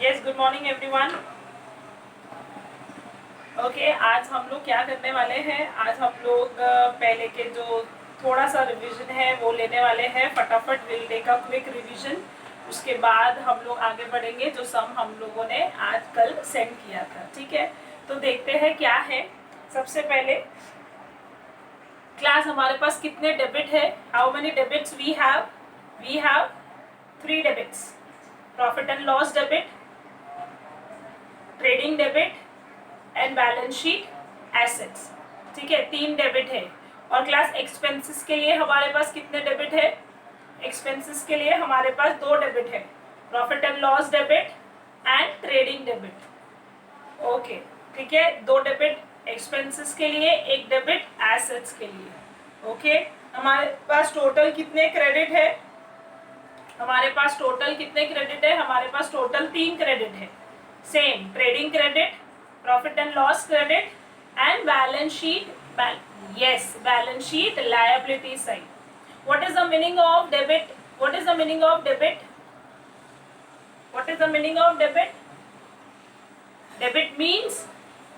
Yes, good morning everyone. Okay, आज हम लोग क्या करने वाले हैं? आज हम लोग पहले के जो थोड़ा सा रिवीजन है वो लेने वाले हैं। फटाफट will take a quick revision. उसके बाद हम लोग आगे बढ़ेंगे जो सम हम लोगों ने आज कल सेंड किया था। ठीक है, तो देखते हैं क्या है। सबसे पहले क्लास हमारे पास कितने डेबिट है? How many debits we have? We have 3 debits. Profit and loss debit, trading debit and balance sheet assets. ठीक है, 3 डेबिट है। और क्लास एक्सपेंसेस के लिए हमारे पास कितने डेबिट है? एक्सपेंसेस के लिए हमारे पास 2 डेबिट है, profit and loss debit and trading debit. Okay, ठीक है, 2 डेबिट एक्सपेंसेस के लिए, 1 डेबिट एसेट्स के लिए। ओके, हमारे पास टोटल कितने क्रेडिट है? हमारे पास टोटल कितने क्रेडिट है? हमारे पास टोटल 3 क्रेडिट है। Same, trading credit, profit and loss credit and balance sheet, yes, balance sheet liability side. What is the meaning of debit? What is the meaning of debit? What is the meaning of debit? Debit means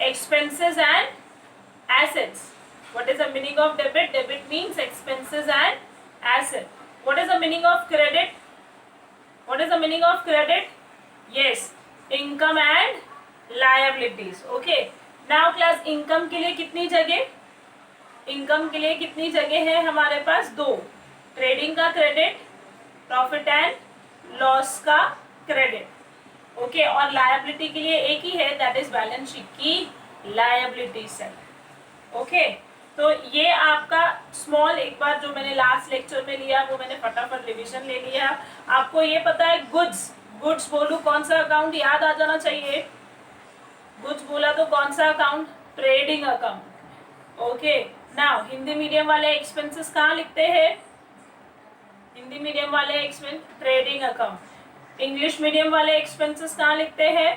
expenses and assets. What is the meaning of debit? Debit means expenses and asset. What is the meaning of credit? What is the meaning of credit? Yes, income and liabilities. Okay, now class income के लिए कितनी जगह? Income के लिए कितनी जगह है हमारे पास? 2। ट्रेडिंग का क्रेडिट, प्रॉफिट एंड लॉस का क्रेडिट। ओके, और लायबिलिटी के लिए एक ही है, दैट इज बैलेंस शीट की लायबिलिटी साइड। ओके, तो ये आपका स्मॉल एक बार जो मैंने लास्ट लेक्चर में लिया वो मैंने फटाफट रिवीजन ले लिया। आपको ये पता है गुड्स बोलूं कौन सा अकाउंट याद आ जाना चाहिए? गुड्स बोला तो कौन सा account? Trading account. Okay, now Hindi medium वाले एक्सपेंसेस कहाँ लिखते हैं? हिंदी मीडियम वाले expense trading account. English medium वाले एक्सपेंसेस कहाँ लिखते हैं?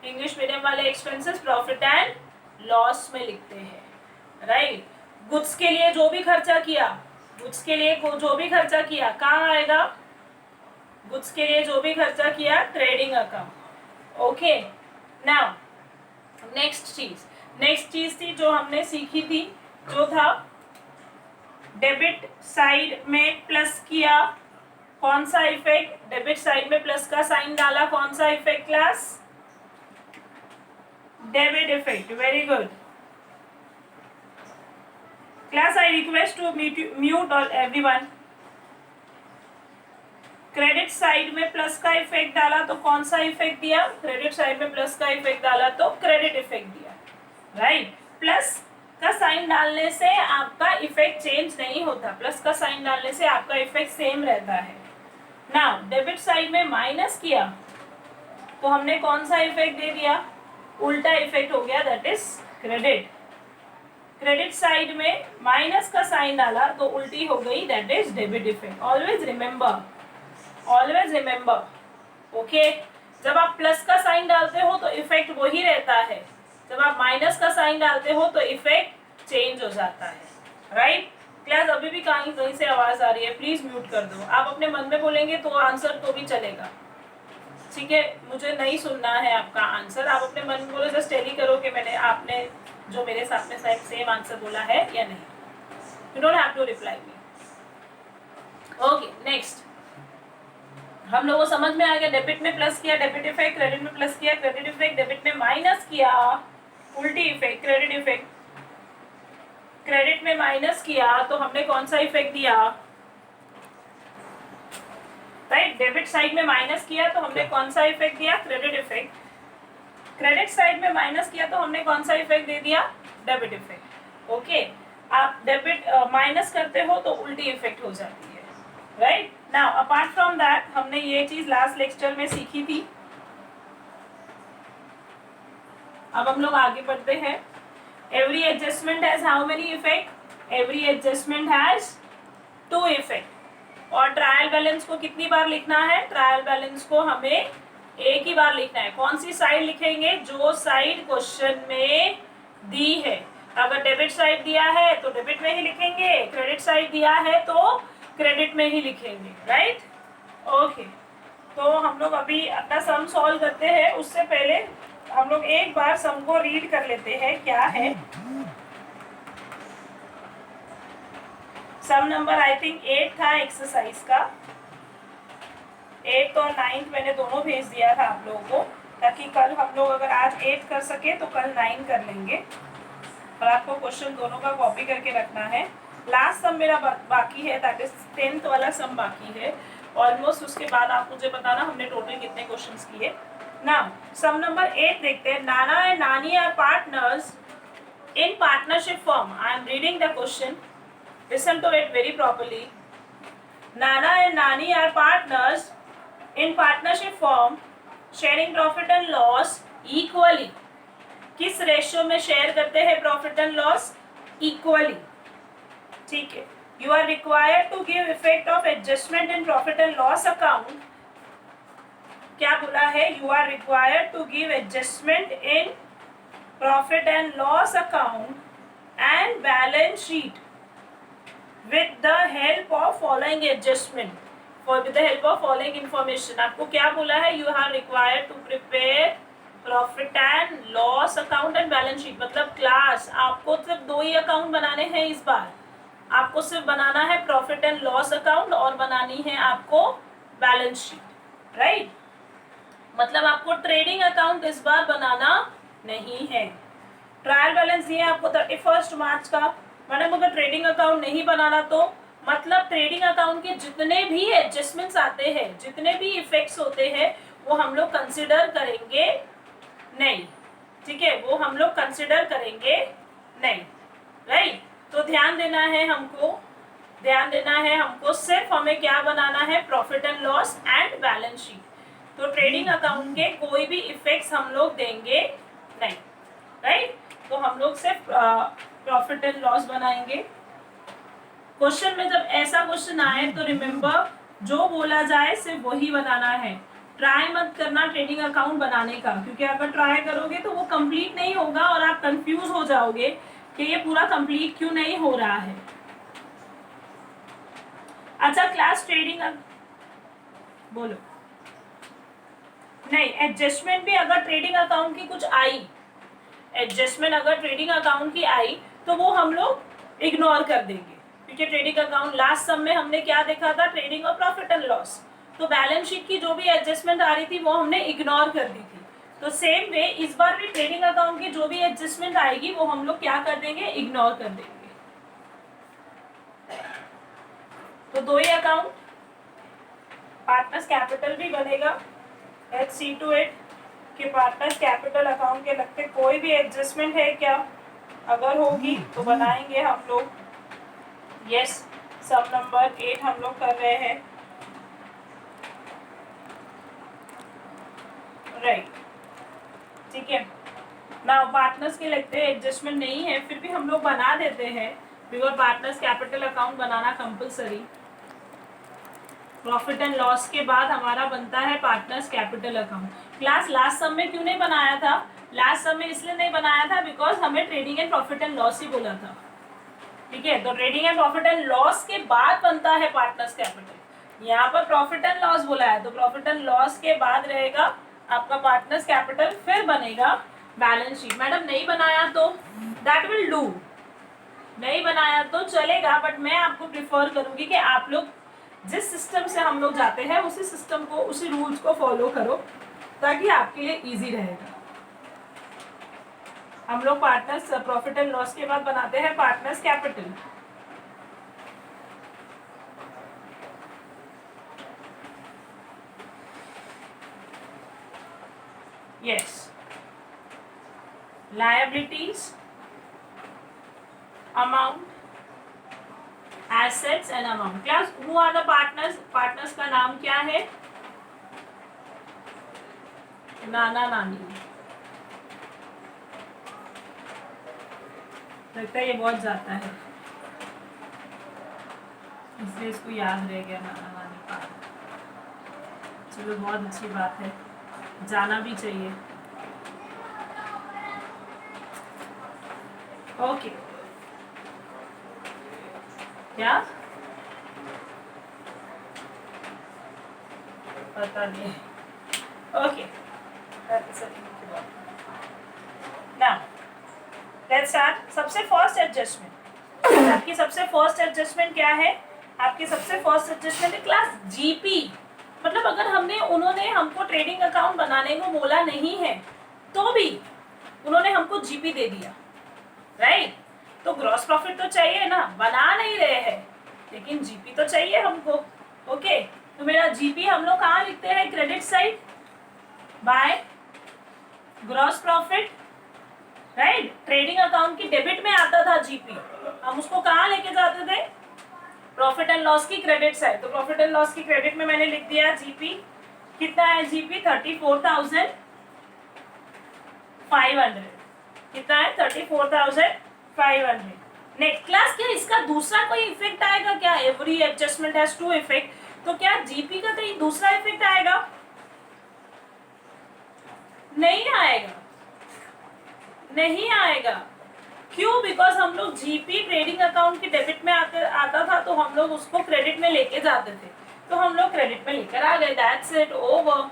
इंग्लिश मीडियम वाले एक्सपेंसेस प्रॉफिट एंड लॉस में लिखते हैं। राइट, गुड्स के लिए जो भी खर्चा किया, गुड्स के लिए जो भी खर्चा किया कहाँ आएगा? गुड्स के लिए जो भी खर्चा किया trading account. Okay, now next चीज थी जो हमने सीखी थी, जो था डेबिट साइड में प्लस किया, कौन सा इफेक्ट? डेबिट साइड में प्लस का साइन डाला, कौन सा effect class? Debit effect. Very good class, I request to mute all everyone. Credit side में प्लस का इफेक्ट डाला तो कौन सा इफेक्ट दिया? क्रेडिट साइड में प्लस का इफेक्ट डाला तो क्रेडिट इफेक्ट दिया। राइट, प्लस का साइन डालने से आपका इफेक्ट चेंज नहीं होता, प्लस का साइन डालने से आपका इफेक्ट सेम रहता है। नाउ डेबिट साइड में माइनस किया तो हमने कौन सा इफेक्ट दे दिया? उल्टा इफेक्ट हो गया, that is credit. Credit side में माइनस का साइन डाला तो उल्टी हो गई, that is debit effect. Always remember. Okay, जब आप प्लस का साइन डालते हो तो इफेक्ट वही रहता है, जब आप माइनस का साइन डालते हो तो इफेक्ट चेंज हो जाता है। राइट, क्लास अभी भी कहीं से आवाज आ रही है, प्लीज म्यूट कर दो। आप अपने मन में बोलेंगे तो आंसर तो भी चलेगा, ठीक है, मुझे नहीं सुनना है आपका आंसर। आप अपने मन में बोलो, जस्ट टेली करो कि आपने जो मेरे साथ में सेम आंसर बोला है या नहीं। You don't have to reply me. Okay, next हम लोगों को समझ में आ गया, डेबिट में प्लस किया डेबिट इफेक्ट, क्रेडिट में प्लस किया क्रेडिट इफेक्ट, डेबिट में माइनस किया उल्टी इफेक्ट क्रेडिट इफेक्ट। क्रेडिट में माइनस किया तो हमने कौन सा इफेक्ट दिया? राइट, डेबिट साइड में माइनस किया तो हमने कौन सा इफेक्ट दिया? Credit effect. क्रेडिट साइड में माइनस किया तो हमने कौन सा इफेक्ट दे दिया? Debit effect. ओके, आप डेबिट माइनस करते हो तो उल्टी इफेक्ट हो जाती है। Right, now apart from that हमने ये चीज लास्ट लेक्चर में सीखी थी। अब हम लोग आगे बढ़ते हैं। Every adjustment has how many effect? Every adjustment has 2 effect. और ट्रायल बैलेंस को कितनी बार लिखना है? ट्रायल बैलेंस को हमें एक ही बार लिखना है। कौन सी साइड लिखेंगे? जो साइड क्वेश्चन में दी है। अगर डेबिट साइड दिया है तो डेबिट में ही लिखेंगे, क्रेडिट साइड दिया है तो क्रेडिट में ही लिखेंगे। राइट, ओके, तो हम लोग अभी अपना सम सॉल्व करते हैं, उससे पहले हम लोग एक बार सम को रीड कर लेते हैं क्या है। सम नंबर आई थिंक 8 था एक्सरसाइज का। 8 और 9 मैंने दोनों भेज दिया था आप लोगों को, ताकि कल हम लोग अगर आज 8 कर सके तो कल 9 कर लेंगे। और आपको क्वेश्चन दोनों का कॉपी करके रखना है। लास्ट सम मेरा बाकी है, दैट इज 10th वाला सम बाकी है ऑलमोस्ट। उसके बाद आप मुझे बताना हमने टोटल कितने क्वेश्चंस किए। नाउ सम नंबर 8 देखते हैं। Nana and nani are partners in partnership firm. I am reading the question. Listen to it very properly. Nana and Nani are partners in partnership firm, sharing profit and loss equally. किस ratio में share करते हैं profit and loss? Equally. ठीक है। You are required to give effect of adjustment in profit and loss account. क्या बोला है? You are required to give adjustment in profit and loss account and balance sheet with the help of following adjustment, with the help of following information. आपको क्या बोला है? You are required to prepare profit and loss account and balance sheet. मतलब class आपको सिर्फ 2 ही account बनाने हैं इस बार। आपको सिर्फ बनाना है प्रॉफिट एंड लॉस अकाउंट और बनानी है आपको बैलेंस शीट, राइट? मतलब आपको ट्रेडिंग अकाउंट इस बार बनाना नहीं है। ट्रायल बैलेंस दिए आपको 31 मार्च का। मैडम अगर ट्रेडिंग अकाउंट नहीं बनाना तो मतलब ट्रेडिंग अकाउंट के जितने भी एडजस्टमेंट्स आते हैं, जितने भी इफेक्ट्स होते हैं, वो हम लोग कंसिडर करेंगे नहीं। ठीक है, वो हम लोग कंसिडर करेंगे नहीं, राइट? तो ध्यान देना है हमको, सिर्फ हमें क्या बनाना है? Profit and loss and balance sheet. तो ट्रेडिंग अकाउंट के कोई भी इफेक्ट्स हम लोग देंगे नहीं, राइट? तो हम लोग सिर्फ प्रॉफिट एंड लॉस बनाएंगे। क्वेश्चन में जब ऐसा क्वेश्चन आए तो रिमेम्बर, जो बोला जाए सिर्फ वही बनाना है। ट्राई मत करना ट्रेडिंग अकाउंट बनाने का, क्योंकि अगर ट्राई करोगे तो वो कंप्लीट नहीं होगा और आप कंफ्यूज हो जाओगे कि ये पूरा कंप्लीट क्यों नहीं हो रहा है। अच्छा, क्लास ट्रेडिंग बोलो नहीं, एडजस्टमेंट भी अगर ट्रेडिंग अकाउंट की कुछ आई, एडजस्टमेंट अगर ट्रेडिंग अकाउंट की आई तो वो हम लोग इग्नोर कर देंगे, क्योंकि ट्रेडिंग अकाउंट लास्ट सम में हमने क्या देखा था? ट्रेडिंग और प्रॉफिट एंड लॉस। तो बैलेंस शीट की जो भी एडजस्टमेंट आ रही थी वो हमने इग्नोर कर दी थी। तो सेम वे इस बार भी ट्रेडिंग अकाउंट की जो भी एडजस्टमेंट आएगी वो हम लोग क्या कर देंगे? इग्नोर कर देंगे। तो 2 ही अकाउंट, पार्टनर्स कैपिटल भी बनेगा। लेट्स सी टू इट कि पार्टनर्स कैपिटल अकाउंट के लगते कोई भी एडजस्टमेंट है क्या? अगर होगी तो बनाएंगे हम लोग। यस, सम नंबर 8 हम लोग कर रहे हैं, राइट? ठीक है ना, पार्टनर्स के लगते एडजस्टमेंट नहीं है, फिर भी हम लोग बना देते हैं, बिकॉज पार्टनर्स कैपिटल अकाउंट बनाना कंपलसरी। प्रॉफिट एंड लॉस के बाद हमारा बनता है partners capital account. Class last sum में क्यों नहीं बनाया था? लास्ट सम में इसलिए नहीं बनाया था बिकॉज हमें trading and profit and loss ही बोला था। ठीक है, तो trading and profit and loss के बाद बनता है पार्टनर्स कैपिटल। यहाँ पर प्रॉफिट एंड लॉस बोला है, तो प्रॉफिट एंड लॉस के बाद रहेगा आपका पार्टनर्स कैपिटल, फिर बनेगा बैलेंस शीट। मैडम नहीं बनाया तो दैट विल डू, नहीं बनाया तो चलेगा, बट मैं आपको प्रिफर करूंगी कि आप लोग जिस सिस्टम से हम लोग जाते हैं उसी सिस्टम को, उसी रूल्स को फॉलो करो, ताकि आपके लिए इजी रहेगा। हम लोग पार्टनर्स प्रॉफिट एंड लॉस के बाद बनाते हैं partners capital. Yes, liabilities, amount, assets and amount. Class who are the partners? Partners का नाम क्या है? नाना नानी। लगता है ये बहुत जाता है, इसलिए इसको याद रह गया नाना नानी का। चलो बहुत अच्छी बात है, जाना भी चाहिए। ओके, क्या पता नहीं। Okay, now let's start. सबसे फर्स्ट एडजस्टमेंट, आपकी सबसे फर्स्ट एडजस्टमेंट क्या है? आपकी सबसे फर्स्ट एडजस्टमेंट है क्लास जीपी। मतलब अगर उन्होंने हमको ट्रेडिंग अकाउंट बनाने को बोला नहीं है तो भी उन्होंने हमको जीपी दे दिया, राइट? तो ग्रॉस प्रॉफिट तो चाहिए ना, बना नहीं रहे हैं लेकिन जीपी तो चाहिए हमको। ओके, तो मेरा जीपी हम लोग कहाँ लिखते हैं? Credit side by gross profit, right? Trading account की डेबिट में आता था जीपी, हम उसको कहाँ लेके जाते थे? प्रॉफिट एंड लॉस की क्रेडिट साइड। तो प्रॉफिट एंड लॉस की क्रेडिट में मैंने लिख दिया जीपी। कितना है जीपी? 34,500। कितना है? 34,500। नेक्स्ट क्लास, क्या इसका दूसरा कोई इफेक्ट आएगा क्या? Every adjustment has to effect, तो क्या जीपी का कहीं दूसरा इफेक्ट आएगा? नहीं आएगा, नहीं आएगा। क्यों? बिकॉज हम लोग जीपी ट्रेडिंग अकाउंट की डेबिट में आता था तो हम लोग उसको क्रेडिट में लेके जाते थे, तो हम लोग क्रेडिट में लेकर आ गए। That's it, over.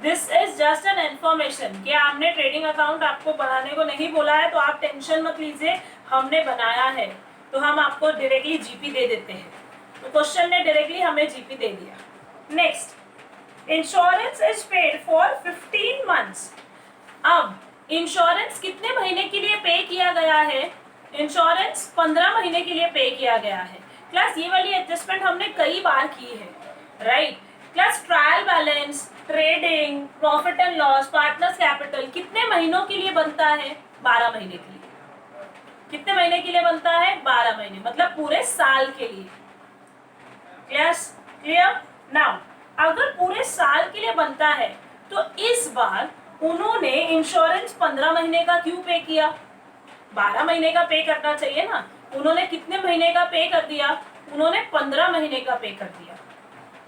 This is just an information कि आपने ट्रेडिंग अकाउंट आपको बनाने को नहीं बोला है तो आप टेंशन मत लीजिए, हमने बनाया है तो हम आपको डायरेक्टली जीपी दे देते हैं। तो क्वेश्चन ने डायरेक्टली हमें जीपी दे दिया। Next, insurance is paid for 15 months. अब इंश्योरेंस कितने महीने के लिए पे किया गया है? इंश्योरेंस 15 महीने के लिए पे किया गया है। क्लास ये वाली एडजस्टमेंट हमने कई बार की है, right? Class trial balance, trading, profit and loss, partners capital कितने महीनों के लिए बनता है? 12 महीने के लिए। कितने महीने के लिए बनता है? 12 महीने, मतलब पूरे साल के लिए। क्लियर? नाउ अगर पूरे साल के लिए बनता है तो इस बार उन्होंने इंश्योरेंस 15 महीने का क्यों पे किया? 12 महीने का पे करना चाहिए ना। उन्होंने कितने महीने का पे कर दिया? उन्होंने 15 महीने का पे कर दिया,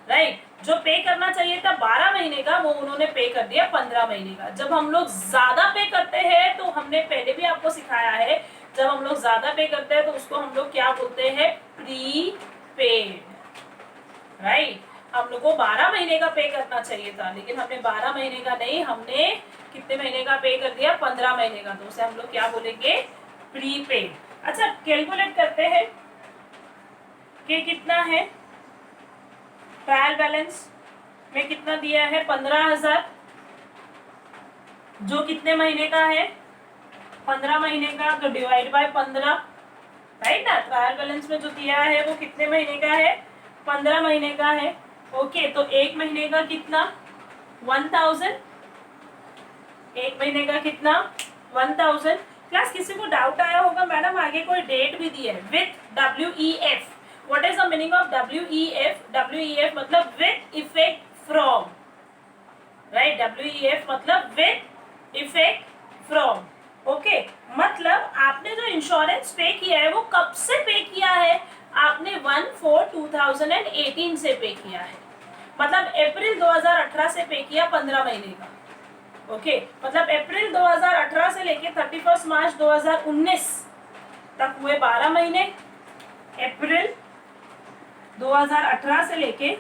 राइट? जो पे करना चाहिए था 12 महीने का वो उन्होंने पे कर दिया 15 महीने का। जब हम लोग ज्यादा पे करते हैं तो हमने पहले भी आपको सिखाया है, जब हम लोग ज्यादा पे करते हैं तो उसको हम लोग क्या बोलते हैं? Pre paid, right? हम लोग को 12 महीने का पे करना चाहिए था लेकिन हमने 12 महीने का नहीं, हमने कितने महीने का पे कर दिया? 15 महीने का। तो उसे हम लोग क्या बोलेंगे? प्रीपेड। अच्छा, कैलकुलेट करते हैं कि कितना है। ट्रायल बैलेंस में कितना दिया है? 15,000, जो कितने महीने का है? 15 महीने का, तो डिवाइड बाय 15, राइट ना? ट्रायल बैलेंस में जो दिया है वो कितने महीने का है? 15 महीने का है। ओके, तो एक महीने का कितना? 1000। एक महीने का कितना? 1000। क्लास किसी को डाउट आया होगा मैडम आगे कोई डेट भी दी है with WEF। What is the meaning of WEF? WEF मतलब with effect from, right? WEF मतलब विथ इफेक्ट फ्रॉम। ओके, मतलब आपने जो इंश्योरेंस पे किया है वो कब से पे किया है? आपने 1/4/2018 से पे किया है, मतलब अप्रैल 2018 से पे किया 15 महीने का। ओके, मतलब अप्रैल 2018 से लेके 31 मार्च 2019 तक हुए 12 महीने। अप्रैल 2018 से लेके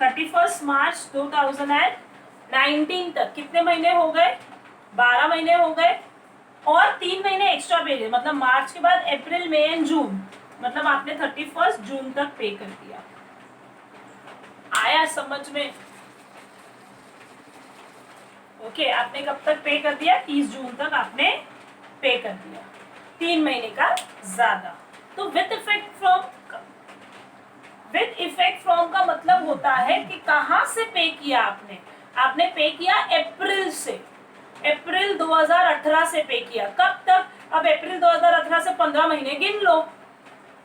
31 मार्च 2019 तक कितने महीने हो गए? 12 महीने हो गए। और 3 महीने एक्स्ट्रा पे दिए, मतलब मार्च के बाद अप्रैल, मई एंड जून, मतलब आपने 31 जून तक पे कर दिया। आया समझ में? ओके, आपने कब तक पे कर दिया? 30 जून तक आपने पे कर दिया, 3 महीने का ज्यादा। तो विथ इफेक्ट फ्रॉम का मतलब होता है कि कहां से पे किया आपने? आपने पे किया अप्रैल से, अप्रैल 2018 से पे किया। कब तक? अब अप्रैल 2018 से 15 महीने गिन लो।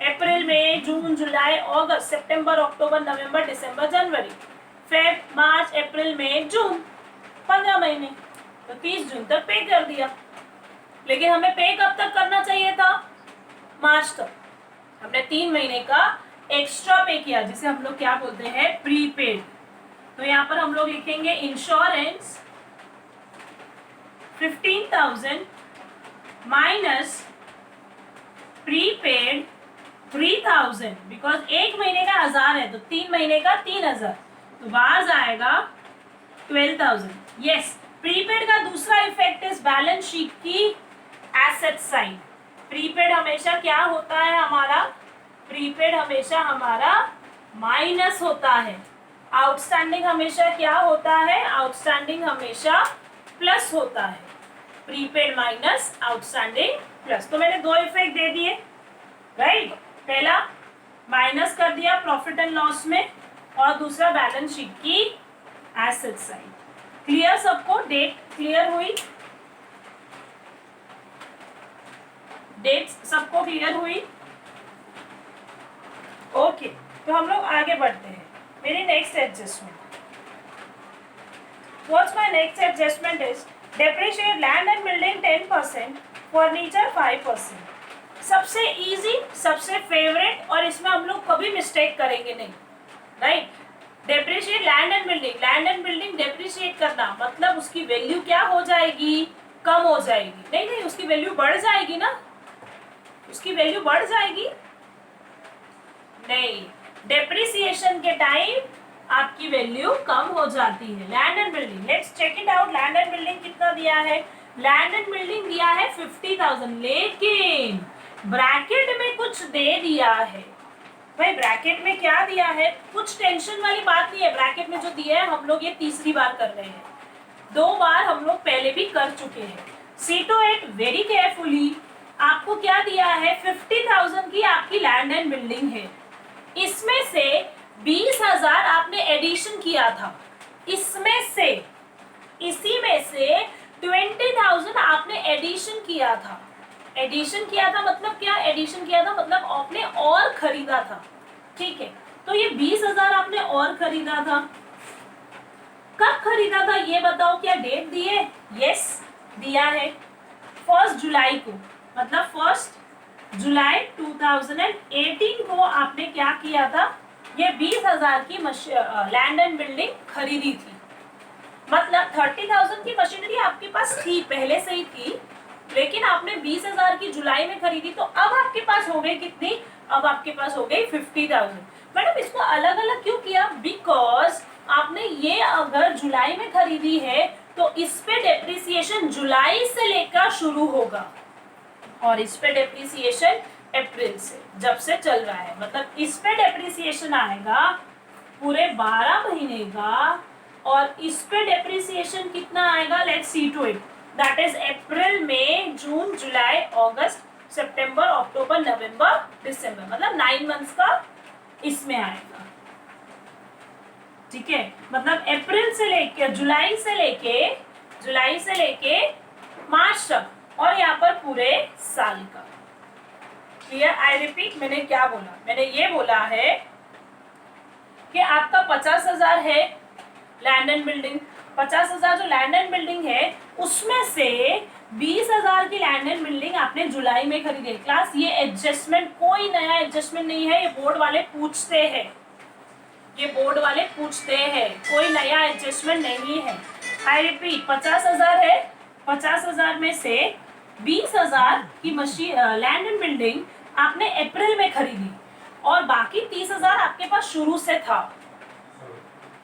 अप्रैल, May, June, July, August, September, October, November, दिसंबर, जनवरी, फेब, मार्च, अप्रैल, मई, जून, 15 महीने। तो 30 जून तक पे कर दिया। लेकिन हमें पे कब तक करना चाहिए था? मार्च तक। हमने 3 महीने का एक्स्ट्रा पे किया जिसे हम लोग क्या बोलते हैं? प्रीपेड। तो यहाँ पर हम लोग लिखेंगे इंश्योरेंस 15,000 माइनस प्रीपेड 3000, बिकॉज एक महीने का 1000 है तो 3 महीने का 3000, तो बाहर जाएगा 12,000। यस, प्रीपेड का दूसरा इफेक्ट इज बैलेंस शीट की एसेट साइड। प्रीपेड हमेशा क्या होता है हमारा, प्रीपेड हमेशा हमारा माइनस होता है। आउटस्टैंडिंग हमेशा क्या होता है, आउटस्टैंडिंग हमेशा प्लस होता है। Prepaid minus outstanding plus. तो मैंने दो इफेक्ट दे दिए, राइट। पहला माइनस कर दिया प्रॉफिट एंड लॉस में, और दूसरा बैलेंस शीट की एसेट साइड। क्लियर सबको? डेट क्लियर हुई? डेट सबको क्लियर हुई? ओके, तो हम लोग आगे बढ़ते हैं। मेरी next adjustment, what's my next adjustment is depreciate land and building 10%, furniture 5%। सबसे इजी, सबसे फेवरेट, और इसमें हम लोग कभी मिस्टेक करेंगे नहीं, right. Depreciate land and building, land and building depreciate करना मतलब उसकी वैल्यू क्या हो जाएगी, कम हो जाएगी। नहीं नहीं, उसकी वैल्यू बढ़ जाएगी ना, उसकी वैल्यू बढ़ जाएगी। नहीं, डेप्रिसिएशन के टाइम आपकी वैल्यू कम हो जाती है। Land and building, let's check it out. Land and building कितना दिया है, लैंड एंड बिल्डिंग दिया है 50,000, लेकिन ब्रैकेट में कुछ दे दिया है। भाई ब्रैकेट में क्या दिया है, कुछ टेंशन वाली बात नहीं है। ब्रैकेट में जो दिया है हम लोग ये तीसरी बार कर रहे हैं, 2 बार हम लोग पहले भी कर चुके हैं। सी टू इट वेरी केयरफुली। आपको क्या दिया है, 50,000 की आपकी लैंड एंड बिल्डिंग है, इसमें से 20,000 आपने एडिशन किया था, इसमें से, इसी में से 20,000 आपने एडिशन किया था। एडिशन किया था मतलब क्या, एडिशन किया था मतलब आपने और खरीदा था, ठीक है। तो ये 20,000 आपने और खरीदा था। कब खरीदा था ये बताओ, क्या डेट दिए? यस दिया है, 1 जुलाई को, मतलब 1 जुलाई 2018 को आपने क्या किया था, ये 20,000 की लैंड एंड बिल्डिंग खरीदी थी। मतलब 30,000 की मशीनरी आपके पास थी, पहले से ही थी, लेकिन आपने 20,000 की जुलाई में खरीदी, तो अब आपके पास हो गई कितनी, अब आपके पास हो गई 50,000। मैडम इसको अलग अलग क्यों किया, बिकॉज आपने ये अगर जुलाई में खरीदी है तो इस पे डेप्रिसिएशन जुलाई से लेकर शुरू होगा, और इस पे डेप्रिसिएशन अप्रैल से, जब से चल रहा है। मतलब इस पे डेप्रिसिएशन आएगा पूरे 12 महीने का, और इस पे डेप्रिसिएशन कितना आएगा, let's see to it, that is April, May, June, July, August, September, October, November, December, मतलब 9 मंथ्स का इसमें आएगा, ठीक है। मतलब अप्रैल से लेके जुलाई से लेके मार्च तक, और यहाँ पर पूरे साल का। क्लियर? आई रिपीट, मैंने क्या बोला, मैंने ये बोला है कि आपका 50,000 है लैंड एंड बिल्डिंग, 50,000 जो लैंड एंड बिल्डिंग है उसमें से 20,000 की लैंड एंड बिल्डिंग आपने जुलाई में खरीदी। क्लास ये एडजस्टमेंट कोई नया एडजस्टमेंट नहीं है, ये बोर्ड वाले पूछते हैं, ये बोर्ड वाले पूछते हैं, कोई नया एडजस्टमेंट नहीं है। आई रिपीट, 50,000 है, 50,000 में से 20,000 की मशीन लैंड एंड बिल्डिंग आपने अप्रैल में खरीदी, और बाकी 30,000 आपके पास शुरू से था,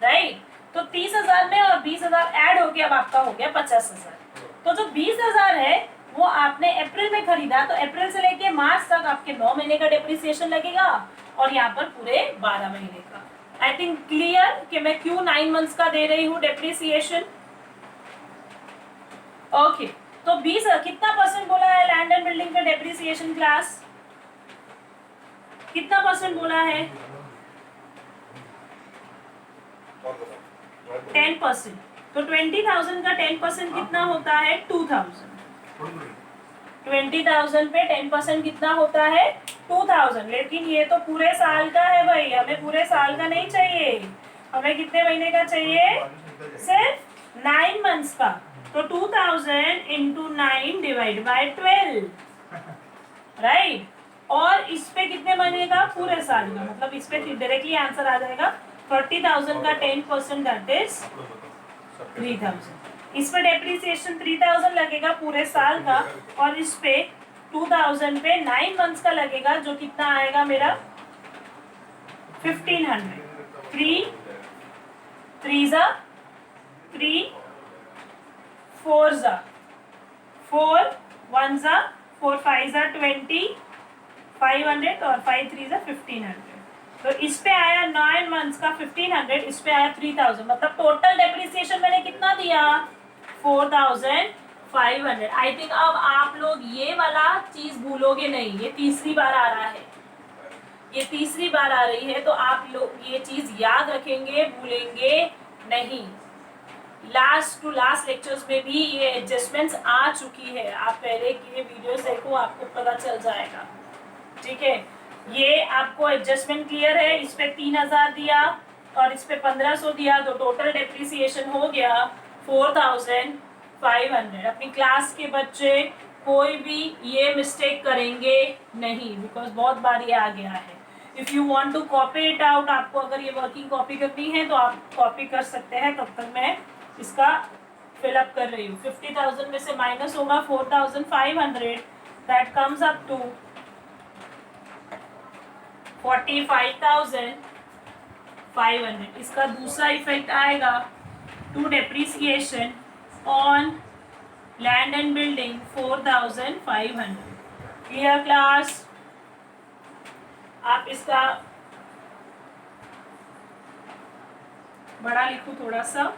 राइट। तो 30,000 में और 20,000 ऐड हो गया, अब आपका हो गया 50,000। तो जो 20,000 है वो आपने अप्रैल में खरीदा, तो अप्रैल से लेके मार्च तक आपके 9 महीने का डेप्रिसिएशन लगेगा, और यहाँ पर पूरे 12 महीने का। आई थिंक क्लियर कि मैं क्यों 9 मंथ्स का दे रही हूँ डेप्रिसिएशन। ओके, तो 20 कितना परसेंट बोला है लैंड एंड बिल्डिंग का डेप्रिसिएशन, क्लास कितना परसेंट बोला है? 10%। तो 20,000 का 10% कितना होता है? 2,000। 20,000 पे 10% कितना होता है? 2,000। लेकिन ये तो पूरे साल का है भाई, हमें पूरे साल का नहीं चाहिए, हमें कितने महीने का चाहिए? सिर्फ 9 मंथ्स का। तो 2,000 इंटू 9 डिवाइड बाय 12, राइट। और इस पे कितने महीने का? पूरे साल का। मतलब इस पे डायरेक्टली आंसर आ जाएगा 30,000 का 10% दैट इज 3,000। इस पे डेप्रिसिएशन 3,000 लगेगा पूरे साल का, और इस पे 2,000 पे 9 मंथ्स का लगेगा, जो कितना आएगा मेरा 1,500। 3 ज़ा 3, 4 ज़ा 4, 1 ज़ा 4, 5 ज़ा 20, 500 और 5 3 ज़ा 1500। तो इस पे आया 9 मंथ्स का 1500, इस पे आया 3000, मतलब टोटल डेप्रिसिएशन मैंने कितना दिया 4500। आई थिंक अब आप लोग ये वाला चीज भूलोगे नहीं, ये तीसरी बार आ रहा है, ये तीसरी बार आ रही है, तो आप लोग ये चीज याद रखेंगे, भूलेंगे नहीं। लास्ट टू लास्ट लेक्चर्स में भी ये एडजस्टमेंट्स आ चुकी है, आप पहले के वीडियोस देखो, आपको पता चल जाएगा। ठीक है, ये आपको एडजस्टमेंट क्लियर है। इस पे 3000 दिया और इस पे 1500 दिया, तो टोटल डेप्रिसिएशन हो गया 4500। अपनी क्लास के बच्चे कोई भी ये मिस्टेक करेंगे नहीं, बिकॉज बहुत बार ये आ गया है। If you want to copy it out, आपको अगर ये वर्किंग कॉपी करनी है तो आप कॉपी कर सकते हैं, तब तक मैं इसका फिलअप कर रही हूँ। 50,000 में से माइनस होगा 4500, दैट कम्स अप टू 45,500। इसका दूसरा इफेक्ट आएगा to depreciation on land and building 4500। Clear class? आप इसका बड़ा लिखो थोड़ा सा।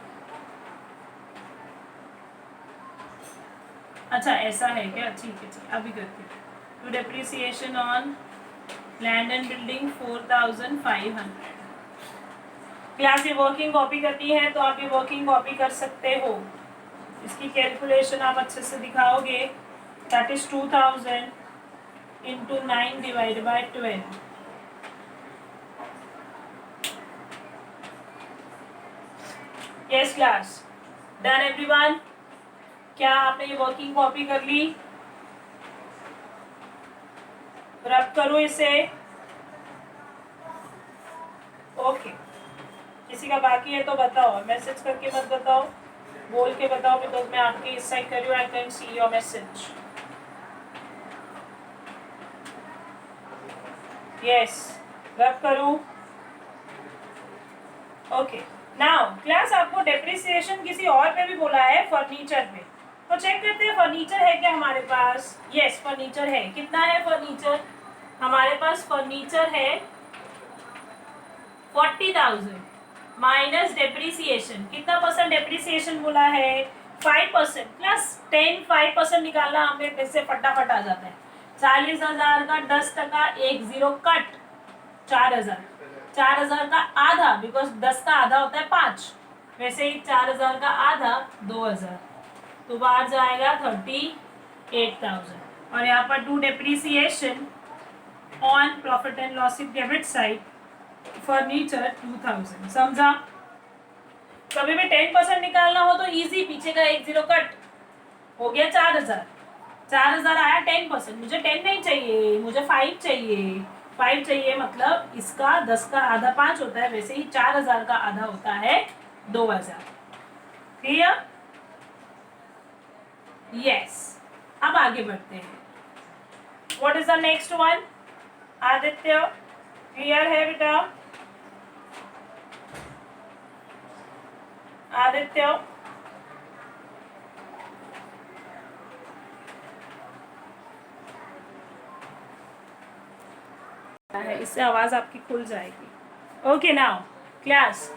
अच्छा ऐसा है क्या? ठीक है, ठीक, अभी करते हैं। To depreciation on land and building 4500। Class ये वर्किंग कॉपी करनी है तो आप ये वर्किंग कॉपी कर सकते हो। इसकी कैलकुलेशन आप अच्छे से दिखाओगे। That is 2000 into 9 divide by 12। Yes class, done everyone? क्या आपने ये वर्किंग कॉपी कर ली? रब करो इसे। ओके, किसी का बाकी है तो बताओ, मैसेज करके मत बताओ, बोल के बताओ, बिकॉज मैं आपके इस साइड कर रही हूँ, I can see your message. Yes, रब करूँ? ओके, नाउ क्लास आपको डेप्रिसिएशन किसी और पे भी बोला है, फर्नीचर पे, तो चेक करते हैं फर्नीचर है क्या हमारे पास। यस, फर्नीचर है। कितना है फर्नीचर हमारे पास? फर्नीचर है 40,000 माइनस डेप्रिसिएशन। कितना परसेंट डेप्रिसिएशन बोला है? 5%। प्लस 10 5% निकालना हमें कैसे फटाफट आ जाता है। 40,000 का 10%, 10 कट 4,000। 4,000 का आधा, बिकॉज 10 का आधा होता है 5, वैसे ही 4,000 का आधा 2,000, तो बाहर जाएगा 38,000। और यहाँ पर to depreciation on profit and loss debit side furniture 2000। समझा? कभी भी 10% निकालना हो तो इजी, पीछे का 10 कट हो गया 4,000। 4,000 आया 10%, मुझे 10 नहीं चाहिए, मुझे 5 चाहिए। 5 चाहिए मतलब इसका 10 का आधा 5 होता है, वैसे ही 4,000 का आधा होता है 2,000। क्लियर? यस, अब आगे बढ़ते हैं। What is the next one? Aditya, clear है बेटा? आदित्य, इससे आवाज आपकी खुल जाएगी। ओके नाउ क्लास,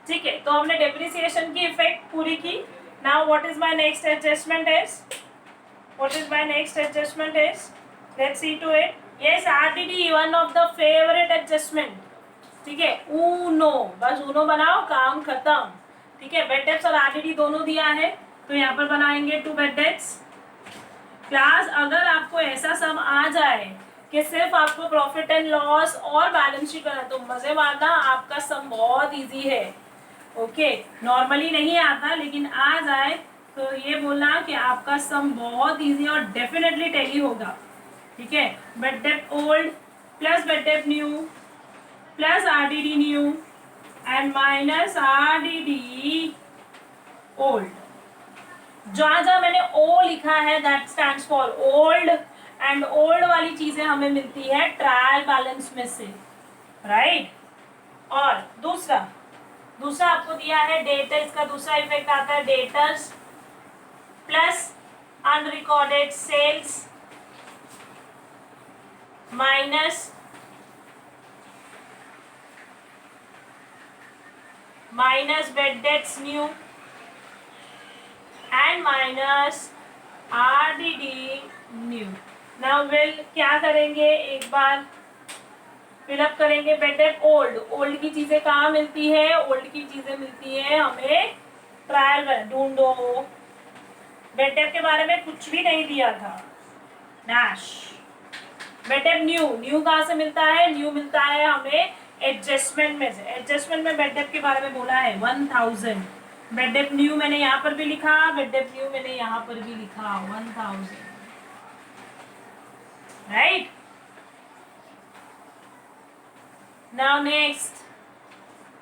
ठीक है, तो हमने डेप्रिसिएशन की इफेक्ट पूरी की। Now what is my next adjustment is? What is my next adjustment is? Let's see to it. Yes, RDD, one of the favourite adjustment. ठीक है, ऊनो, बस ऊनो बनाओ, काम खत्म। ठीक है, बेड डेप्स और आरडीडी दोनों दिया है, तो यहाँ पर बनाएंगे 2 बेड डेप्स। क्लास अगर आपको ऐसा सम आ जाए कि सिर्फ आपको प्रॉफिट एंड लॉस और बैलेंस शीट करना, तो मजे मारना, आपका सम बहुत इजी है। ओके, नॉर्मली नहीं आता, लेकिन आ जाए तो ये बोलना कि आपका सम बहुत इजी और डेफिनेटली टैली होगा। ठीक है, bed dept old plus bed dept new plus RDD new and minus RDD old. जहाँ जहाँ मैंने ओ लिखा है that stands for old, and old वाली चीजें हमें मिलती है ट्रायल बैलेंस में से, राइट? और दूसरा दूसरा आपको दिया है डेटर, इसका दूसरा इफेक्ट आता है debtors plus unrecorded sales minus bad debts new and minus RDD new. Now will क्या करेंगे, एक बार फिलअप करेंगे बेड डेट ओल्ड। ओल्ड की चीजें कहाँ मिलती है, ओल्ड की चीजें मिलती है हमें ट्रायल में, ढूंढो। बेड डेट के बारे में कुछ भी नहीं दिया था, Nash. Bed date new, new कहाँ से मिलता है, न्यू मिलता है हमें एडजस्टमेंट में से। एडजस्टमेंट में बेड डेट के बारे में बोला है 1000। बेड डेट न्यू मैंने यहाँ पर भी लिखा, बेड डेट न्यू मैंने यहाँ पर भी लिखा 1000, right. Now next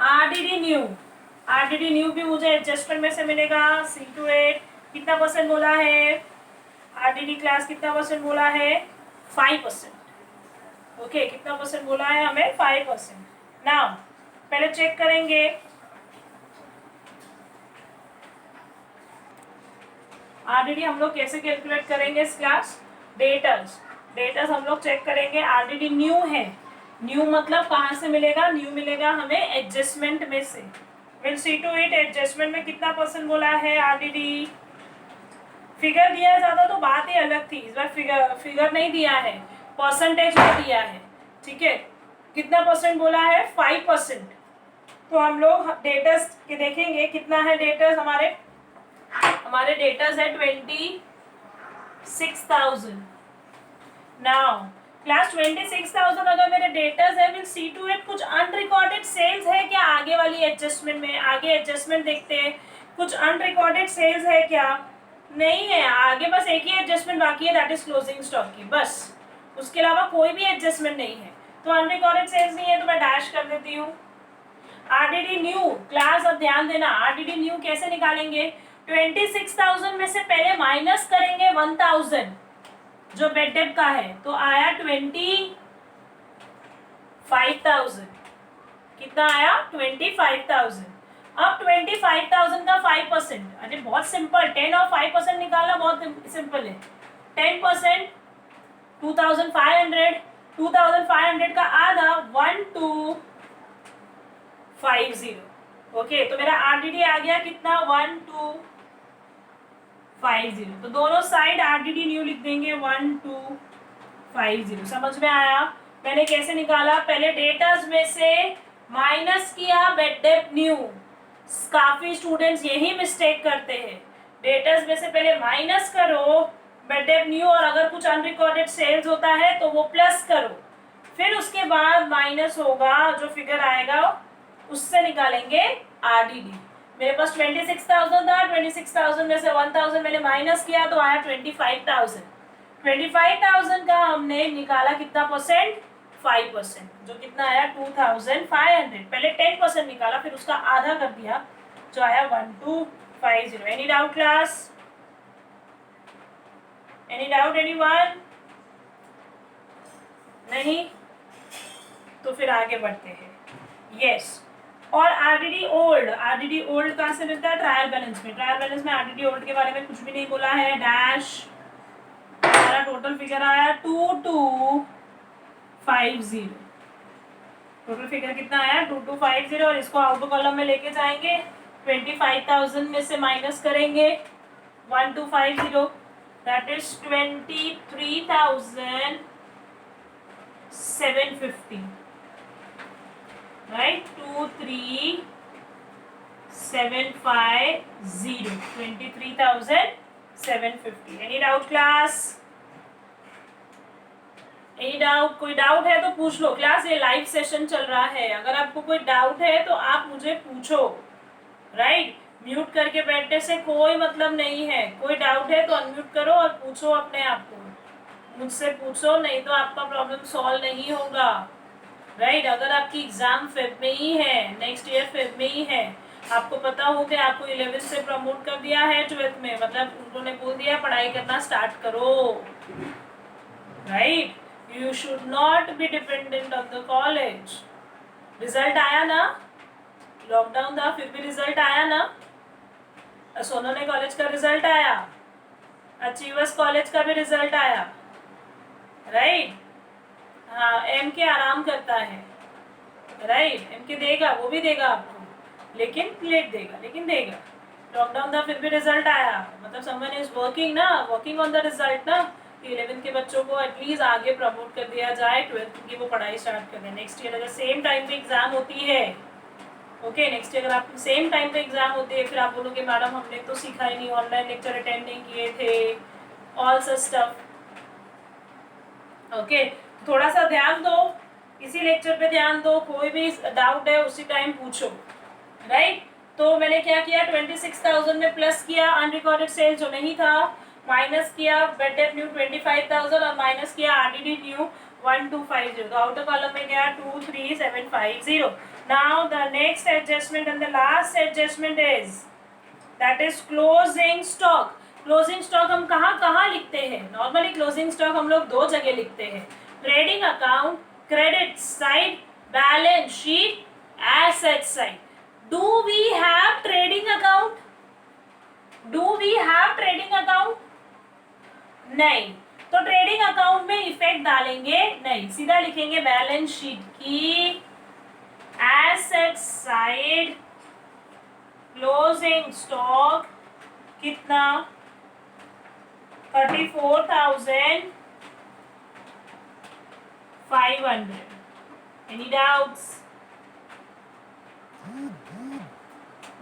RDD new. RDD new भी मुझे एडजस्टमेंट में से मिलेगा। C28 कितना परसेंट बोला है, आरडीडी क्लास कितना परसेंट बोला है, 5%। ओके, कितना परसेंट बोला है हमें, 5%। नाउ पहले चेक करेंगे आरडीडी हम लोग कैसे कैलकुलेट करेंगे इस क्लास। डेटर्स हम लोग चेक करेंगे। आरडीडी न्यू है, न्यू मतलब कहाँ से मिलेगा, न्यू मिलेगा हमें एडजस्टमेंट में से। विल C28 एडजस्टमेंट में कितना परसेंट बोला है आरडीडी। फिगर दिया है ज्यादा तो बात ही अलग थी, इस बार फिगर नहीं दिया है, परसेंटेज में दिया है, ठीक है। कितना परसेंट बोला है, 5%। तो हम लोग डेटर्स के देखेंगे कितना है डेटर्स हमारे डेटर्स है 26,000। नाउ क्लास 26,000 अगर मेरे डेटर्स है, विल C28 कुछ अनरिकॉर्डेड सेल्स है क्या आगे वाली एडजस्टमेंट में। आगे एडजस्टमेंट देखते हैं, कुछ अनरिकॉर्डेड सेल्स है क्या, नहीं है। आगे बस एक ही एडजस्टमेंट बाकी है, दैट इज क्लोजिंग स्टॉक की, बस। उसके अलावा कोई भी एडजस्टमेंट नहीं है, तो अनरिकॉर्डेड सेल्स नहीं है तो मैं डैश कर देती हूँ। आरडीडी न्यू क्लास, अब ध्यान देना, आरडीडी न्यू कैसे निकालेंगे। 26,000 में से पहले माइनस करेंगे 1000 जो बेड डेट का है, तो आया 25,000। कितना आया, 25,000। अब 25,000 का 5%, अरे बहुत सिंपल, 10 और 5% निकालना बहुत सिंपल है। 10% 2,500, 2,500 का आधा 1250। ओके, तो मेरा आरडीडी आ गया कितना, 1250। तो दोनों साइड आरडीडी न्यू लिख देंगे 1250। समझ में आया मैंने कैसे निकाला। पहले डेटर्स में से माइनस किया बेड डेट न्यू। काफी स्टूडेंट्स यही मिस्टेक करते हैं, डेटर्स में से पहले माइनस करो बेड डेट न्यू, और अगर कुछ अनरिकॉर्डेड सेल्स होता है तो वो प्लस करो, फिर उसके बाद माइनस होगा, जो फिगर आएगा उससे निकालेंगे आरडीडी। मेरे पास 26,000 था, 26,000 में से 1,000 मैंने माइनस किया तो आया 25,000। 25,000 का हमने निकाला कितना परसेंट, 5%, जो कितना आया 2,500। पहले 10% निकाला, फिर उसका आधा कर दिया, जो आया 1250। Any doubt class, any doubt anyone, नहीं तो फिर आगे बढ़ते हैं। यस, और आरडीडी ओल्ड कहाँ से मिलता है, ट्रायल बैलेंस में। ट्रायल बैलेंस में आरडीडी ओल्ड के बारे में कुछ भी नहीं बोला है, डैश। हमारा टोटल फिगर आया 2250। टोटल फिगर कितना आया 2250, और इसको आउटर कॉलम में लेके जाएंगे। 25,000 में से माइनस करेंगे 1250, that is 23,750, right. 23,750, 23,750। Any doubt class, any doubt, कोई डाउट है तो पूछ लो क्लास, ये लाइव सेशन चल रहा है, अगर आपको कोई डाउट है तो आप मुझे पूछो, राइट। म्यूट करके बैठने से कोई मतलब नहीं है, कोई डाउट है तो अनम्यूट करो और पूछो अपने आप को, मुझसे पूछो, नहीं तो आपका प्रॉब्लम सॉल्व नहीं होगा, राइट। अगर आपकी एग्जाम फेब में ही है, नेक्स्ट ईयर फेब में ही है, आपको पता हो कि आपको 11th से प्रमोट कर दिया है 12th में, मतलब उन्होंने बोल दिया पढ़ाई करना स्टार्ट करो, right. You should not be dependent on the college. Result आया ना, लॉकडाउन था फिर भी रिजल्ट आया ना, सोनोने कॉलेज का रिजल्ट आया, अचीवर्स कॉलेज का भी रिजल्ट आया, राइट। हाँ, एम के आराम करता है, राइट, एम के देगा, वो भी देगा आपको, लेकिन लेट देगा, लेकिन देगा। लॉकडाउन था फिर भी रिजल्ट आया, मतलब समवन इज वर्किंग ना, वर्किंग ऑन द रिजल्ट ना। 11th के बच्चों को एटलीस्ट आगे प्रमोट कर दिया जाए, 12th की वो पढ़ाई स्टार्ट कर दें। नेक्स्ट ईयर अगर सेम टाइम पे एग्जाम होती है, ओके, नेक्स्ट ईयर अगर आप सेम टाइम पे एग्जाम होती है, फिर आप बोलोगे मैडम हमने तो सीखा ही नहीं, ऑनलाइन लेक्चर अटेंड नहीं किए थे, ऑल सच स्टफ। ओके, थोड़ा सा ध्यान दो, इसी लेक्चर पे ध्यान दो, कोई भी डाउट है उसी टाइम पूछो, राइट। तो मैंने क्या किया, 26,000 में प्लस किया अनरिकॉर्डेड सेल जो नहीं था, माइनस किया बेड डेट न्यू 25,000 और माइनस किया आरडीडी न्यू 1250। तो आउटर कॉलम में गया 23,750। Now the next adjustment and the last adjustment is that is closing stock. Closing stock हम कहाँ कहाँ लिखते हैं? नॉर्मली क्लोजिंग स्टॉक हम लोग दो जगह लिखते हैं, trading account credit side, balance sheet asset side. Do we have trading account? Do we have trading account? नहीं, तो ट्रेडिंग अकाउंट में इफेक्ट डालेंगे नहीं, सीधा लिखेंगे बैलेंस शीट की एसेट साइड क्लोजिंग स्टॉक कितना 34,500। Any doubts?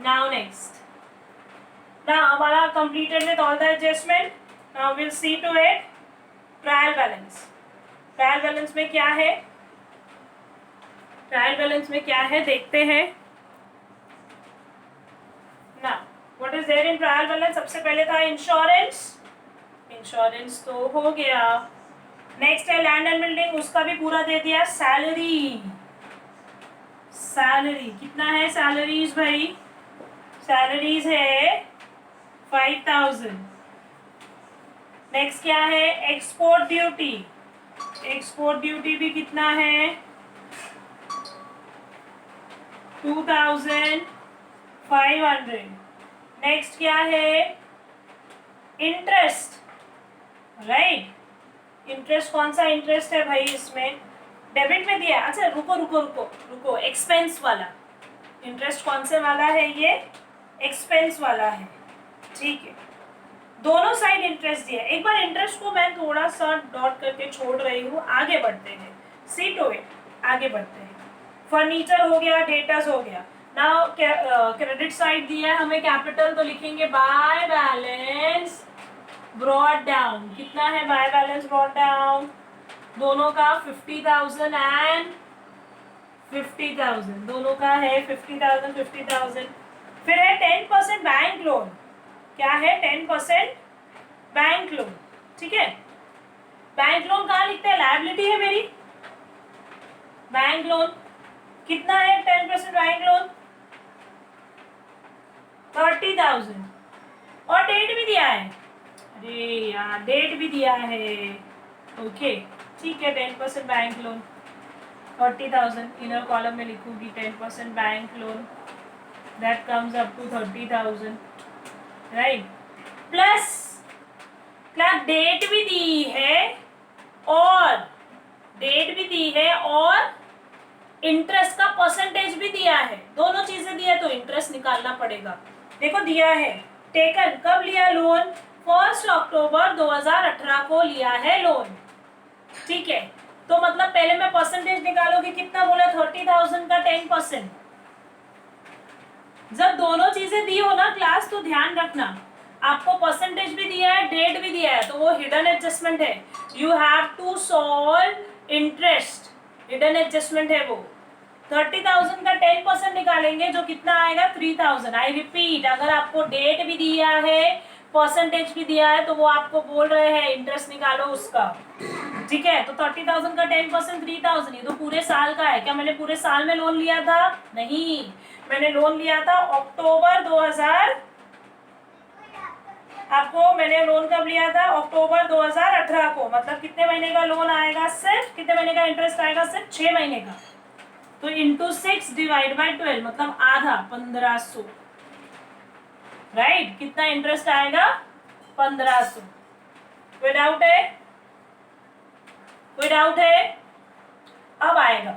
Now next. Now हमारा completed with all the adjustment. Now we'll see to it trial balance. Trial balance में क्या है? Trial balance में क्या है देखते हैं. Now what is there in trial balance? सबसे पहले था insurance. Insurance तो हो गया. Next है land and building, उसका भी पूरा दे दिया. Salary. Salary कितना है salaries भाई? सैलरीज है 5,000। नेक्स्ट क्या है? Export duty. एक्सपोर्ट ड्यूटी भी कितना है? 2,500। नेक्स्ट क्या है? Interest, right. इंटरेस्ट कौन सा इंटरेस्ट है भाई इसमें? डेबिट में दिया। अच्छा रुको रुको रुको रुको, एक्सपेंस वाला इंटरेस्ट कौन से वाला है? ये एक्सपेंस वाला है, ठीक है। दोनों साइड इंटरेस्ट दिया। एक बार इंटरेस्ट को मैं थोड़ा सा डॉट करके छोड़ रही हूँ, आगे बढ़ते हैं, सी टू इट, आगे बढ़ते हैं। फर्नीचर हो गया, डेटर्स हो गया। नाउ क्रेडिट साइड दिया है हमें कैपिटल, तो लिखेंगे बाय बैलेंस ब्रॉट डाउन। कितना है बाय बैलेंस ब्रॉट डाउन? दोनों का 50,000 एंड 50,000, दोनों का है 50,000 50,000। फिर है 10% बैंक लोन। क्या है? 10% बैंक लोन, ठीक है। बैंक लोन कहाँ लिखते हैं? लायबिलिटी है मेरी। बैंक लोन कितना है? 10% बैंक लोन 30,000 और डेट भी दिया है। अरे यार डेट भी दिया है, ओके ठीक है। 10% बैंक लोन 30,000, इनर कॉलम में लिखूंगी 10% bank loan, that comes up to 30,000, right? Plus क्या डेट भी दी है और डेट भी दी है और इंटरेस्ट का परसेंटेज भी दिया है। दोनों चीजें दी है तो इंटरेस्ट निकालना पड़ेगा। देखो दिया है, टेकन कब लिया लोन? 1 अक्टूबर 2018 को लिया है लोन, ठीक है। तो मतलब पहले मैं परसेंटेज निकालोगे, कितना बोला? 30,000 का 10%। जब दोनों चीजें दी हो ना क्लास, तो ध्यान रखना आपको परसेंटेज भी दिया है, डेट भी दिया है, तो वो हिडन एडजस्टमेंट है। You have to solve interest, hidden adjustment है वो। 30,000 का 10% निकालेंगे जो कितना आएगा? 3,000। आई रिपीट, अगर आपको डेट भी दिया है, परसेंटेज भी दिया है, तो वो आपको बोल रहे हैं इंटरेस्ट निकालो उसका, ठीक है। तो 30,000 का 10% 3,000, ये तो पूरे साल का है। क्या मैंने पूरे साल में लोन लिया था? नहीं, मैंने लोन लिया था अक्टूबर 2000। आपको मैंने लोन कब लिया था? अक्टूबर 2018 को। मतलब कितने महीने का लोन आएगा? सिर्फ कितने महीने का इंटरेस्ट आएगा? सिर्फ 6 महीने का। तो इंटू 6 डिवाइड बाय 12 मतलब आधा 1500, राइट। कितना इंटरेस्ट आएगा? 1500। कोई डाउट है? कोई डाउट है? अब आएगा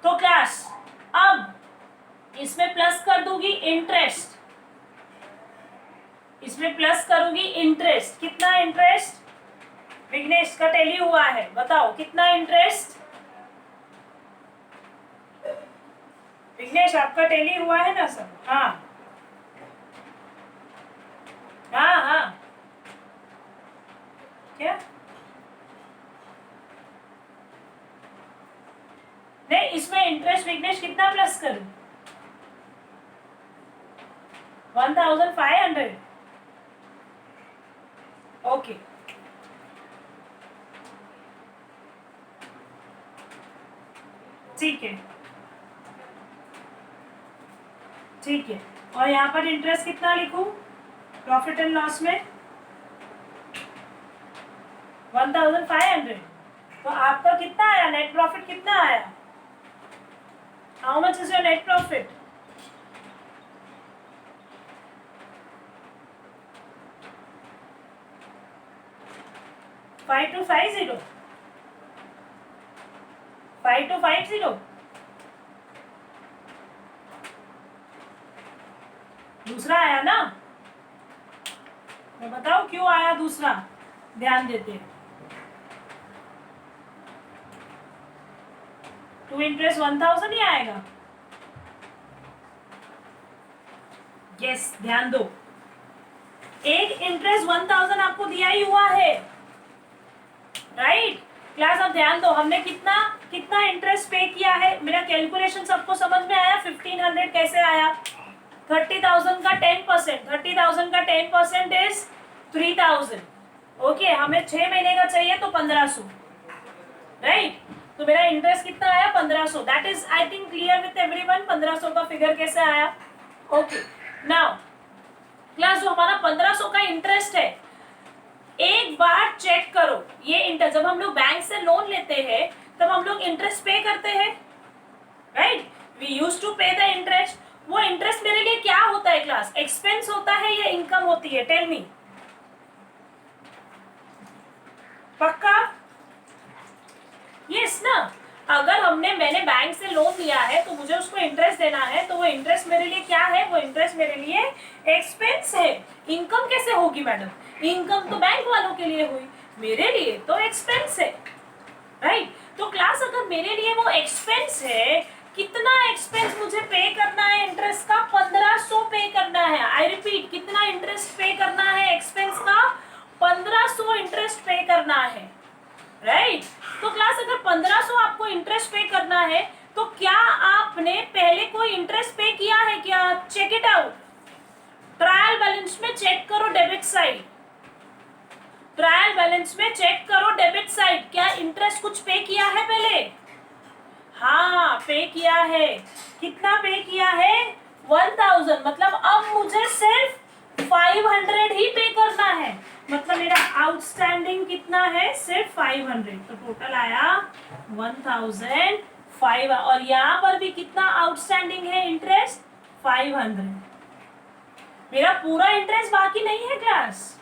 तो क्लास, अब इसमें प्लस कर दूंगी इंटरेस्ट, इसमें प्लस करूंगी इंटरेस्ट। कितना इंटरेस्ट? विघ्नेश का टेली हुआ है, बताओ कितना इंटरेस्ट? विघ्नेश आपका टेली हुआ है ना सर? हाँ हाँ हाँ, क्या नहीं, इसमें इंटरेस्ट विघ्नेश कितना प्लस करूं? 1500। ओके, ठीक है ठीक है। और यहाँ पर इंटरेस्ट कितना लिखूं प्रॉफिट एंड लॉस में? 1500। तो आपका कितना आया नेट प्रॉफिट? कितना आया? How much is your net profit? Five two five zero. दूसरा आया ना? मैं बताऊं क्यों आया दूसरा? ध्यान देते हैं। टू इंटरेस्ट 1000 ही आएगा। यस, ध्यान दो, एक इंटरेस्ट 1000 आपको दिया ही हुआ है, राइट क्लास। अब ध्यान दो, हमने कितना कितना इंटरेस्ट पे किया है? मेरा कैलकुलेशन सबको समझ में आया? 1500 कैसे आया? 30,000 का 10%, 30,000 का 10% इज 3000। ओके, हमें 6 महीने का चाहिए तो 1500, राइट। तो मेरा इंटरेस्ट कितना आया? 1500। That is I think clear with everyone. 1500 का फिगर कैसे आया? ओके, नाउ क्लास जो हमारा 1500 का इंटरेस्ट है, एक बार चेक करो, ये इंटरेस्ट जब हम लोग बैंक से लोन लेते हैं तब हम लोग इंटरेस्ट पे करते हैं, राइट। वी यूज टू पे द इंटरेस्ट। वो इंटरेस्ट मेरे लिए क्या होता है क्लास? एक्सपेंस होता है या इनकम होती है? Tell me. पक्का? यस ना। अगर मैंने बैंक से लोन लिया है तो मुझे उसको इंटरेस्ट देना है, तो वो इंटरेस्ट मेरे लिए क्या है? वो इंटरेस्ट मेरे लिए एक्सपेंस है। इनकम कैसे होगी मैडम? इनकम तो बैंक वालों के लिए हुई, मेरे लिए तो एक्सपेंस है, राइट। तो क्लास अगर मेरे लिए वो एक्सपेंस है, कितना एक्सपेंस मुझे पे करना है इंटरेस्ट का? 1500 पे करना है। आई रिपीट, कितना इंटरेस्ट पे करना है एक्सपेंस का? 1500 इंटरेस्ट पे करना है, राइट। तो क्लास अगर 1500 आपको इंटरेस्ट पे करना है तो क्या आपने पहले कोई इंटरेस्ट पे किया है क्या? Check it out. Trial balance में चेक करो डेबिट साइड, ट्रायल बैलेंस में चेक करो डेबिट साइड, क्या इंटरेस्ट कुछ पे किया है पहले? हाँ, पे किया है। कितना पे किया है? 1000। मतलब अब मुझे सिर्फ 500 ही पे करना है। मतलब मेरा आउटस्टैंडिंग कितना है? सिर्फ 500। तो टोटल आया 1005। और यहाँ पर भी कितना आउटस्टैंडिंग है इंटरेस्ट? 500। मेरा पूरा इंटरेस्ट बाकी नहीं है क्लास,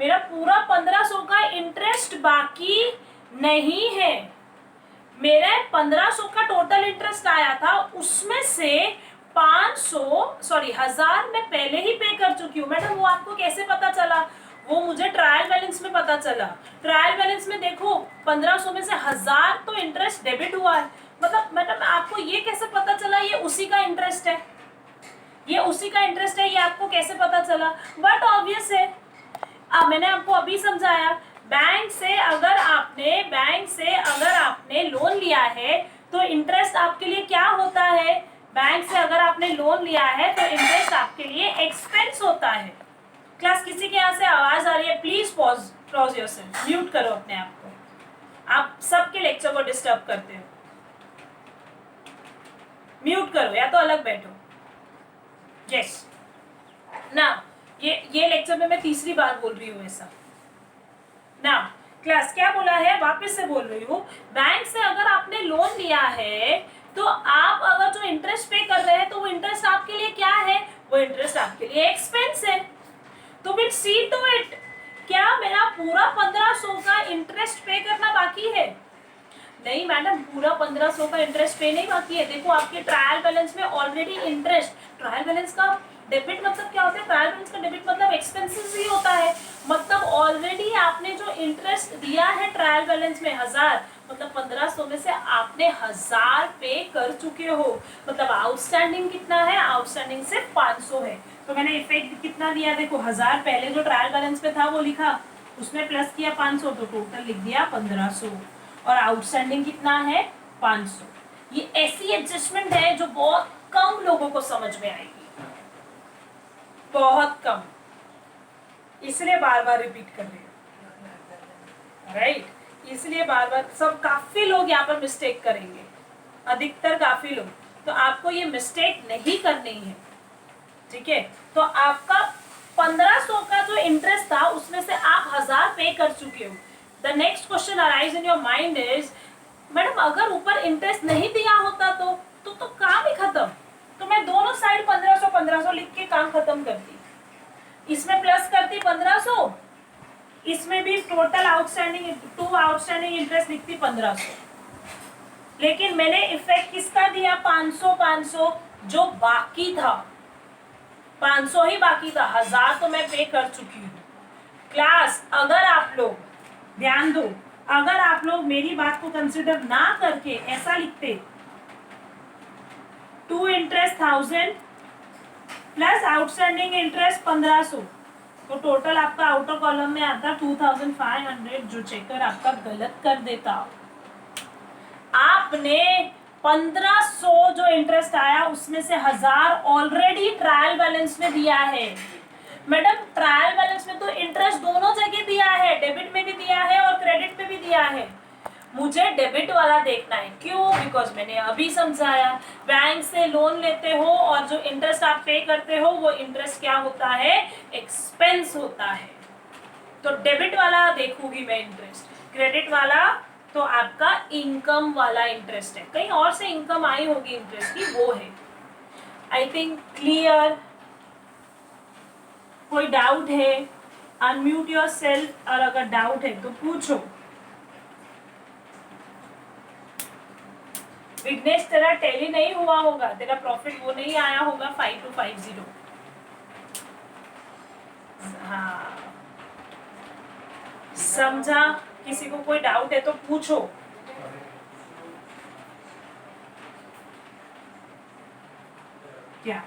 मेरा पूरा 1500 का इंटरेस्ट बाकी नहीं है। मेरे 1500 का टोटल इंटरेस्ट आया था, उसमें से 1000 मैं पहले ही पे कर चुकी हूँ। मैडम वो आपको कैसे पता चला? वो मुझे ट्रायल बैलेंस में पता चला। ट्रायल बैलेंस में देखो 1500 में से 1000 तो इंटरेस्ट डेबिट हुआ है। मतलब मैडम आपको ये कैसे पता चला ये उसी का इंटरेस्ट है? ये उसी का इंटरेस्ट है, ये आपको कैसे पता चला? बट ऑब्वियस है, मैंने आपको अभी समझाया, बैंक से अगर आपने लोन लिया है तो इंटरेस्ट आपके लिए क्या होता है? बैंक से अगर आपने लोन लिया है तो इंटरेस्ट आपके लिए एक्सपेंस होता है। क्लास किसी के यहाँ से आवाज आ रही है? प्लीज पॉज योरसेल्फ, म्यूट करो अपने आप को, आप सबके लेक्चर को डिस्टर्ब करते हो। म्यूट करो या तो अलग बैठो। यस ना, ये लेक्चर में मैं तीसरी बार बोल रही हूँ ऐसा ना। क्लास क्या बोला है, वापस से बोल रही हूँ, बैंक से अगर आपने लोन लिया है तो आप अगर जो इंटरेस्ट पे कर रहे हैं तो वो इंटरेस्ट आपके लिए क्या है, वो इंटरेस्ट आपके लिए एक्सपेंस है। तो फिर सी टू इट, क्या मेरा पूरा 1500 का इंटरेस्ट पे करना बाकी है? नहीं मैडम, पूरा 1500 का इंटरेस्ट पे नहीं बाकी है। देखो आपके ट्रायल बैलेंस में ऑलरेडी इंटरेस्ट, ट्रायल बैलेंस का डेबिट मतलब क्या होता है, ट्रायल बैलेंस का डेबिट मतलब एक्सपेंसेस ही होता है। मतलब ऑलरेडी आपने जो इंटरेस्ट दिया है ट्रायल बैलेंस में 1000, मतलब 1500 में से आपने 1000 पे कर चुके हो। मतलब आउटस्टैंडिंग कितना है, आउटस्टैंडिंग सिर्फ 500 है। तो मैंने इफेक्ट कितना दिया, देखो 1000 पहले जो ट्रायल बैलेंस में था वो लिखा, उसमें प्लस किया 500, तो टोटल लिख दिया 1500, और आउटस्टैंडिंग कितना है 500। ये ऐसी एडजस्टमेंट है जो बहुत कम लोगों को समझ में आएगी, बहुत कम, इसलिए बार बार रिपीट कर रही हूँ, राइट। इसलिए बार बार सब, काफी लोग यहाँ पर मिस्टेक करेंगे, अधिकतर काफी लोग, तो आपको ये मिस्टेक नहीं करनी है, ठीक है। तो आपका 1500 का जो इंटरेस्ट था उसमें से आप 1000 पे कर चुके हो। The next question arise in your mind is, madam अगर ऊपर इंटरेस्ट नहीं दिया होता तो काम ही खत्म, तो मैं दोनों साइड 1500 1500 लिख के काम खत्म करती, इसमें प्लस करती 1500, इसमें भी total outstanding, to outstanding interest लिखती 1500। लेकिन मैंने इफेक्ट किसका दिया, 500 500, जो बाकी था 500 ही बाकी था, 1000 तो मैं पे कर चुकी हूँ। क्लास अगर आप लोग ध्यान दो, अगर आप लोग मेरी बात को कंसिडर ना करके ऐसा लिखते, to interest 1000 plus outstanding interest 1500, तो टोटल आपका आउटर कॉलम में आता 2500, जो चेकर आपका गलत कर देता। आपने 1500 जो इंटरेस्ट आया उसमें से 1000 ऑलरेडी ट्रायल बैलेंस में दिया है। मैडम ट्रायल बैलेंस में तो इंटरेस्ट दोनों जगह दिया है, डेबिट में भी दिया है और क्रेडिट में भी दिया है। मुझे डेबिट वाला देखना है, क्यों? बिकॉज मैंने अभी समझाया, बैंक से लोन लेते हो और जो इंटरेस्ट आप पे करते हो वो इंटरेस्ट क्या होता है, एक्सपेंस होता है। तो डेबिट वाला देखूंगी मैं इंटरेस्ट, क्रेडिट वाला तो आपका इनकम वाला इंटरेस्ट है, कहीं और से इनकम आई होगी इंटरेस्ट की, वो है। I think clear. कोई डाउट है? अनम्यूट योर सेल्फ, और अगर डाउट है तो पूछो। विघ्नेश तेरा टैली नहीं हुआ होगा, तेरा प्रॉफिट वो नहीं आया होगा 5250। हाँ समझा? किसी को कोई डाउट है तो पूछो। क्या?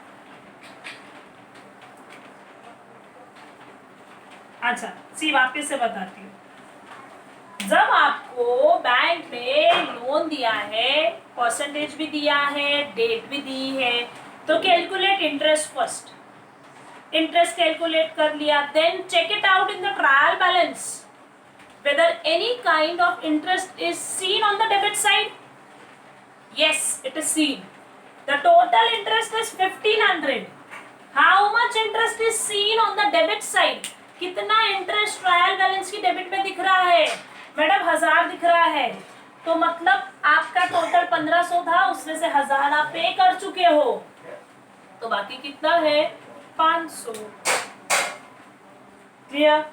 अच्छा सी वापस से बताती हूँ। जब आपको बैंक ने लोन दिया है, परसेंटेज भी दिया है, डेट भी दी है, तो calculate interest first. Interest calculate कर लिया, then check it out in the trial balance whether any kind of interest is seen on the debit side. Yes, it is seen. The total interest is 1500. How much interest is seen on the debit side? कितना interest trial balance की debit में दिख रहा है? Madam 1000 दिख रहा है, तो मतलब आपका टोटल 1500 था, उसमें से 1000 आप पे कर चुके हो, तो बाकी कितना है 500। क्लियर?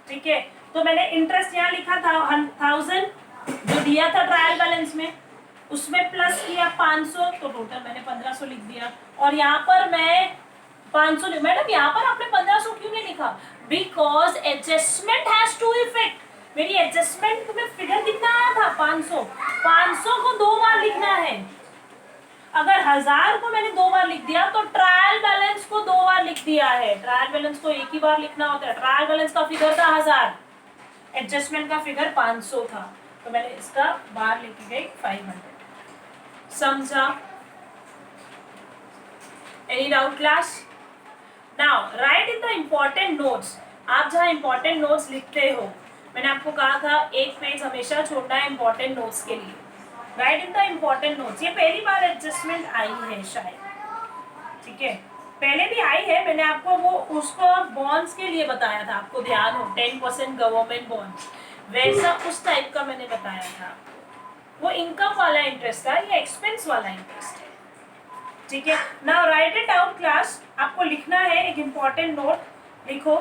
ठीक है, तो मैंने इंटरेस्ट यहाँ लिखा था 1000 जो दिया था ट्रायल बैलेंस में, उसमें प्लस किया 500, तो टोटल मैंने 1500 लिख दिया। और यहाँ पर मैं 500, मैडम यहाँ पर आपने 1500 क्यों नहीं लिखा? Because adjustment has to effect. मेरी एडजस्टमेंट में फिगर कितना आया था 500, 500 को 2 बार लिखना है। अगर 1000 को मैंने 2 बार लिख दिया तो ट्रायल बैलेंस को 2 बार लिख दिया है। ट्रायल बैलेंस को एक ही बार लिखना होता है। ट्रायल बैलेंस का फिगर था 1000, एडजस्टमेंट का फिगर 500 था, तो मैंने इसका बार लेके गई 500। समझा? Any doubt class? Now right in the important notes. आप जहाँ इम्पोर्टेंट नोट्स लिखते हो, मैंने आपको कहा था एक पेज हमेशा छोड़ना है इम्पोर्टेंट नोट्स के लिए। Right in the important notes. ये पहली बार एडजस्टमेंट आई है शायद, ठीक है, पहले भी आई है, मैंने आपको वो उसको बॉन्ड्स के लिए बताया था, आपको ध्यान हो 10% गवर्नमेंट बॉन्ड्स। वैसा उस टाइप का मैंने बताया था। वो इनकम वाला इंटरेस्ट था, ये एक्सपेंस वाला इंटरेस्ट है। ठीक है, now right it out class. आपको लिखना है, एक इंपॉर्टेंट नोट लिखो।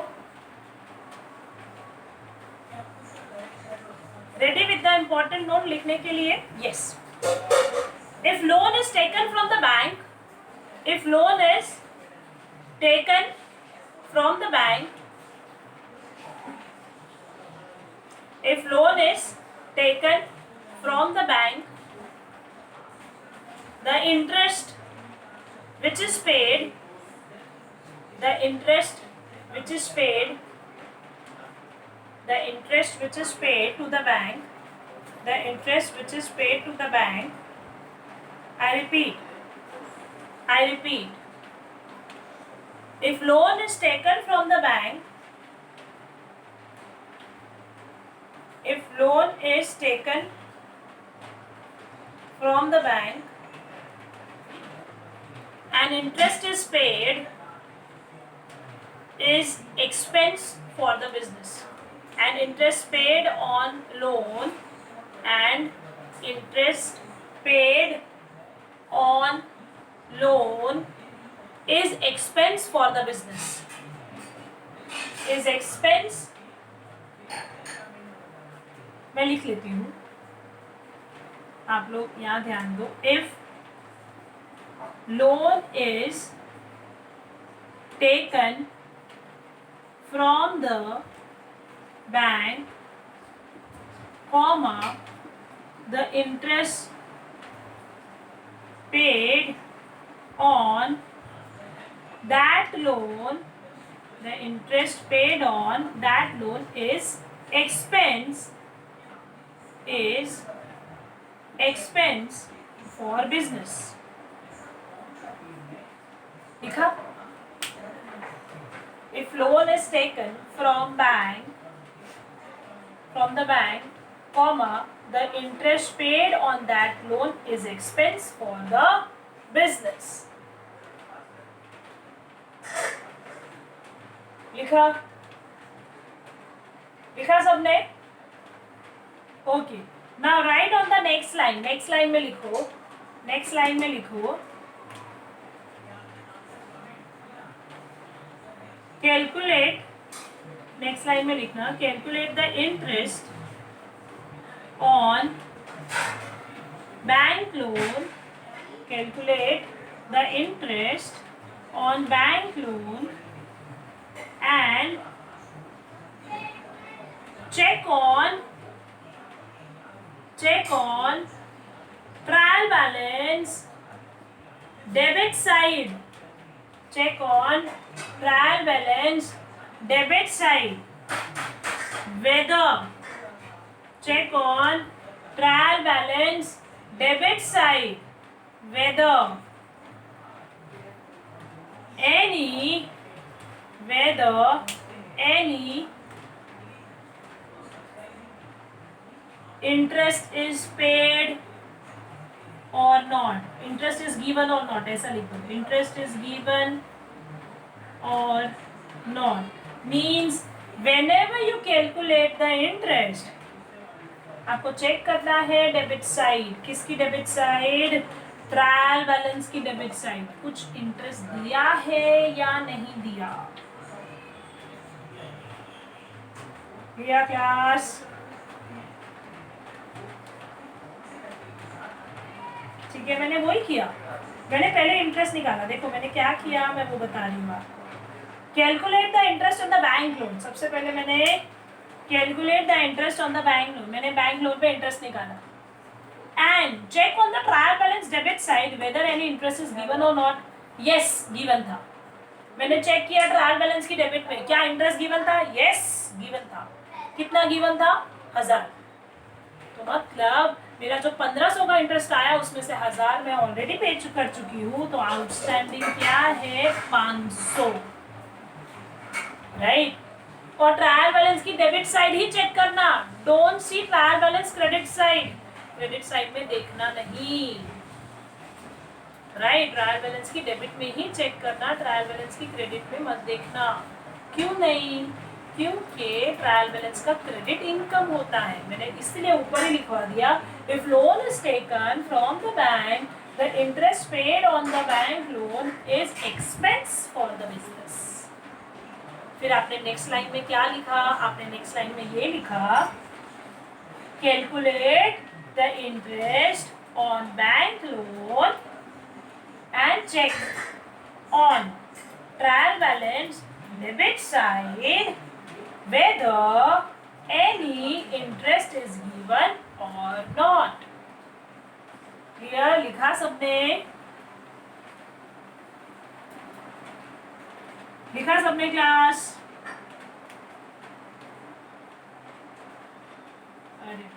Ready with the important note लिखने के लिए? Yes. If loan is taken from the bank, if loan is taken from the bank, if loan is taken from the bank, the interest which is paid, the interest which is paid, the interest which is paid to the bank, the interest which is paid to the bank, I repeat, if loan is taken from the bank, if loan is taken from the bank and interest is paid, is expense for the business, and interest paid on loan and interest paid on loan is expense for the business, is expense। मैं लिख लेती हूँ, आप लोग यहाँ ध्यान दो। If loan is taken from the bank, comma the interest paid on that loan, the interest paid on that loan is expense, is expense for business। लिखा? If loan is taken from bank, from the bank, comma, the interest paid on that loan is expense for the business। लिखा? लिखा सबने? Okay, now right on the next line. Next line में लिखो, next line में लिखो, calculate, next line में लिखना, calculate the interest on bank loan, calculate the interest on bank loan and check on trial balance debit side, check on trial balance debit side whether, check on trial balance debit side whether any interest is paid or not, interest is given or not, ऐसा लिखो, interest is given or not, means whenever you calculate the interest, आपको check करना है debit side. किसकी debit side? Trial balance की debit side. कुछ interest दिया है या नहीं दिया? दिया क्लास? ठीक है, मैंने वही किया, मैंने पहले इंटरेस्ट निकाला। देखो मैंने क्या किया, मैं वो बता रही हूँ। Calculate the interest on the bank loan, सबसे पहले मैंने calculate the interest on the bank loan, मैंने बैंक लोन पे इंटरेस्ट निकाला। And check on the trial balance debit side whether any interest is given और नॉट। यस, गिवन था। मैंने check किया ट्रायल बैलेंस की डेबिट में, क्या इंटरेस्ट गिवन था? यस, गिवन था। कितना गिवन था? 1000। तो मतलब मेरा जो 1500 का इंटरेस्ट आया उसमें से 1000 मैं ऑलरेडी पे कर चुकी हूँ, तो आउटस्टैंडिंग क्या है? 500, राइट। और ट्रायल बैलेंस की डेबिट साइड ही चेक करना, don't see trial balance credit side, credit side में देखना नहीं, राइट। ट्रायल बैलेंस की डेबिट में ही चेक करना, ट्रायल बैलेंस की क्रेडिट में मत देखना। क्यों नहीं? क्योंकि ट्रायल बैलेंस का क्रेडिट इनकम होता है, मैंने इसलिए ऊपर ही लिखवा दिया, if loan is taken from the bank the interest paid on the bank loan is expense for the business. फिर आपने नेक्स्ट लाइन में क्या लिखा, आपने नेक्स्ट लाइन में ये लिखा, calculate the interest on bank loan and check on trial balance debit side whether any interest is given or not। Clear लिखा सबने, लिखा सबने क्लास? अरे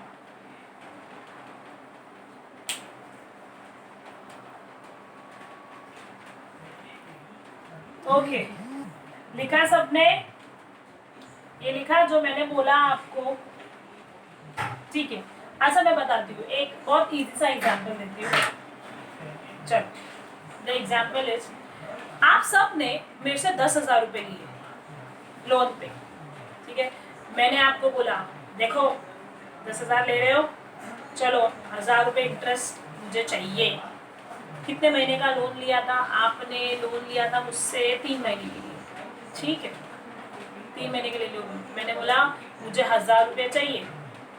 ओके, लिखा सबने? ये लिखा जो मैंने बोला आपको? ठीक है, अच्छा मैं बताती हूँ, एक बहुत इजी सा एग्जाम्पल देती हूँ। चलो, द एग्जाम्पल इज, आप सब ने मेरे से 10,000 रुपये लिए लोन पे, ठीक है। मैंने आपको बोला देखो 10,000 ले रहे हो, चलो 1,000 रुपये इंटरेस्ट मुझे चाहिए। कितने महीने का लोन लिया था आपने? लोन लिया था मुझसे 3 महीने के लिए, ठीक है, 3 महीने के लिए लोन। मैंने बोला मुझे 1,000 रुपये चाहिए,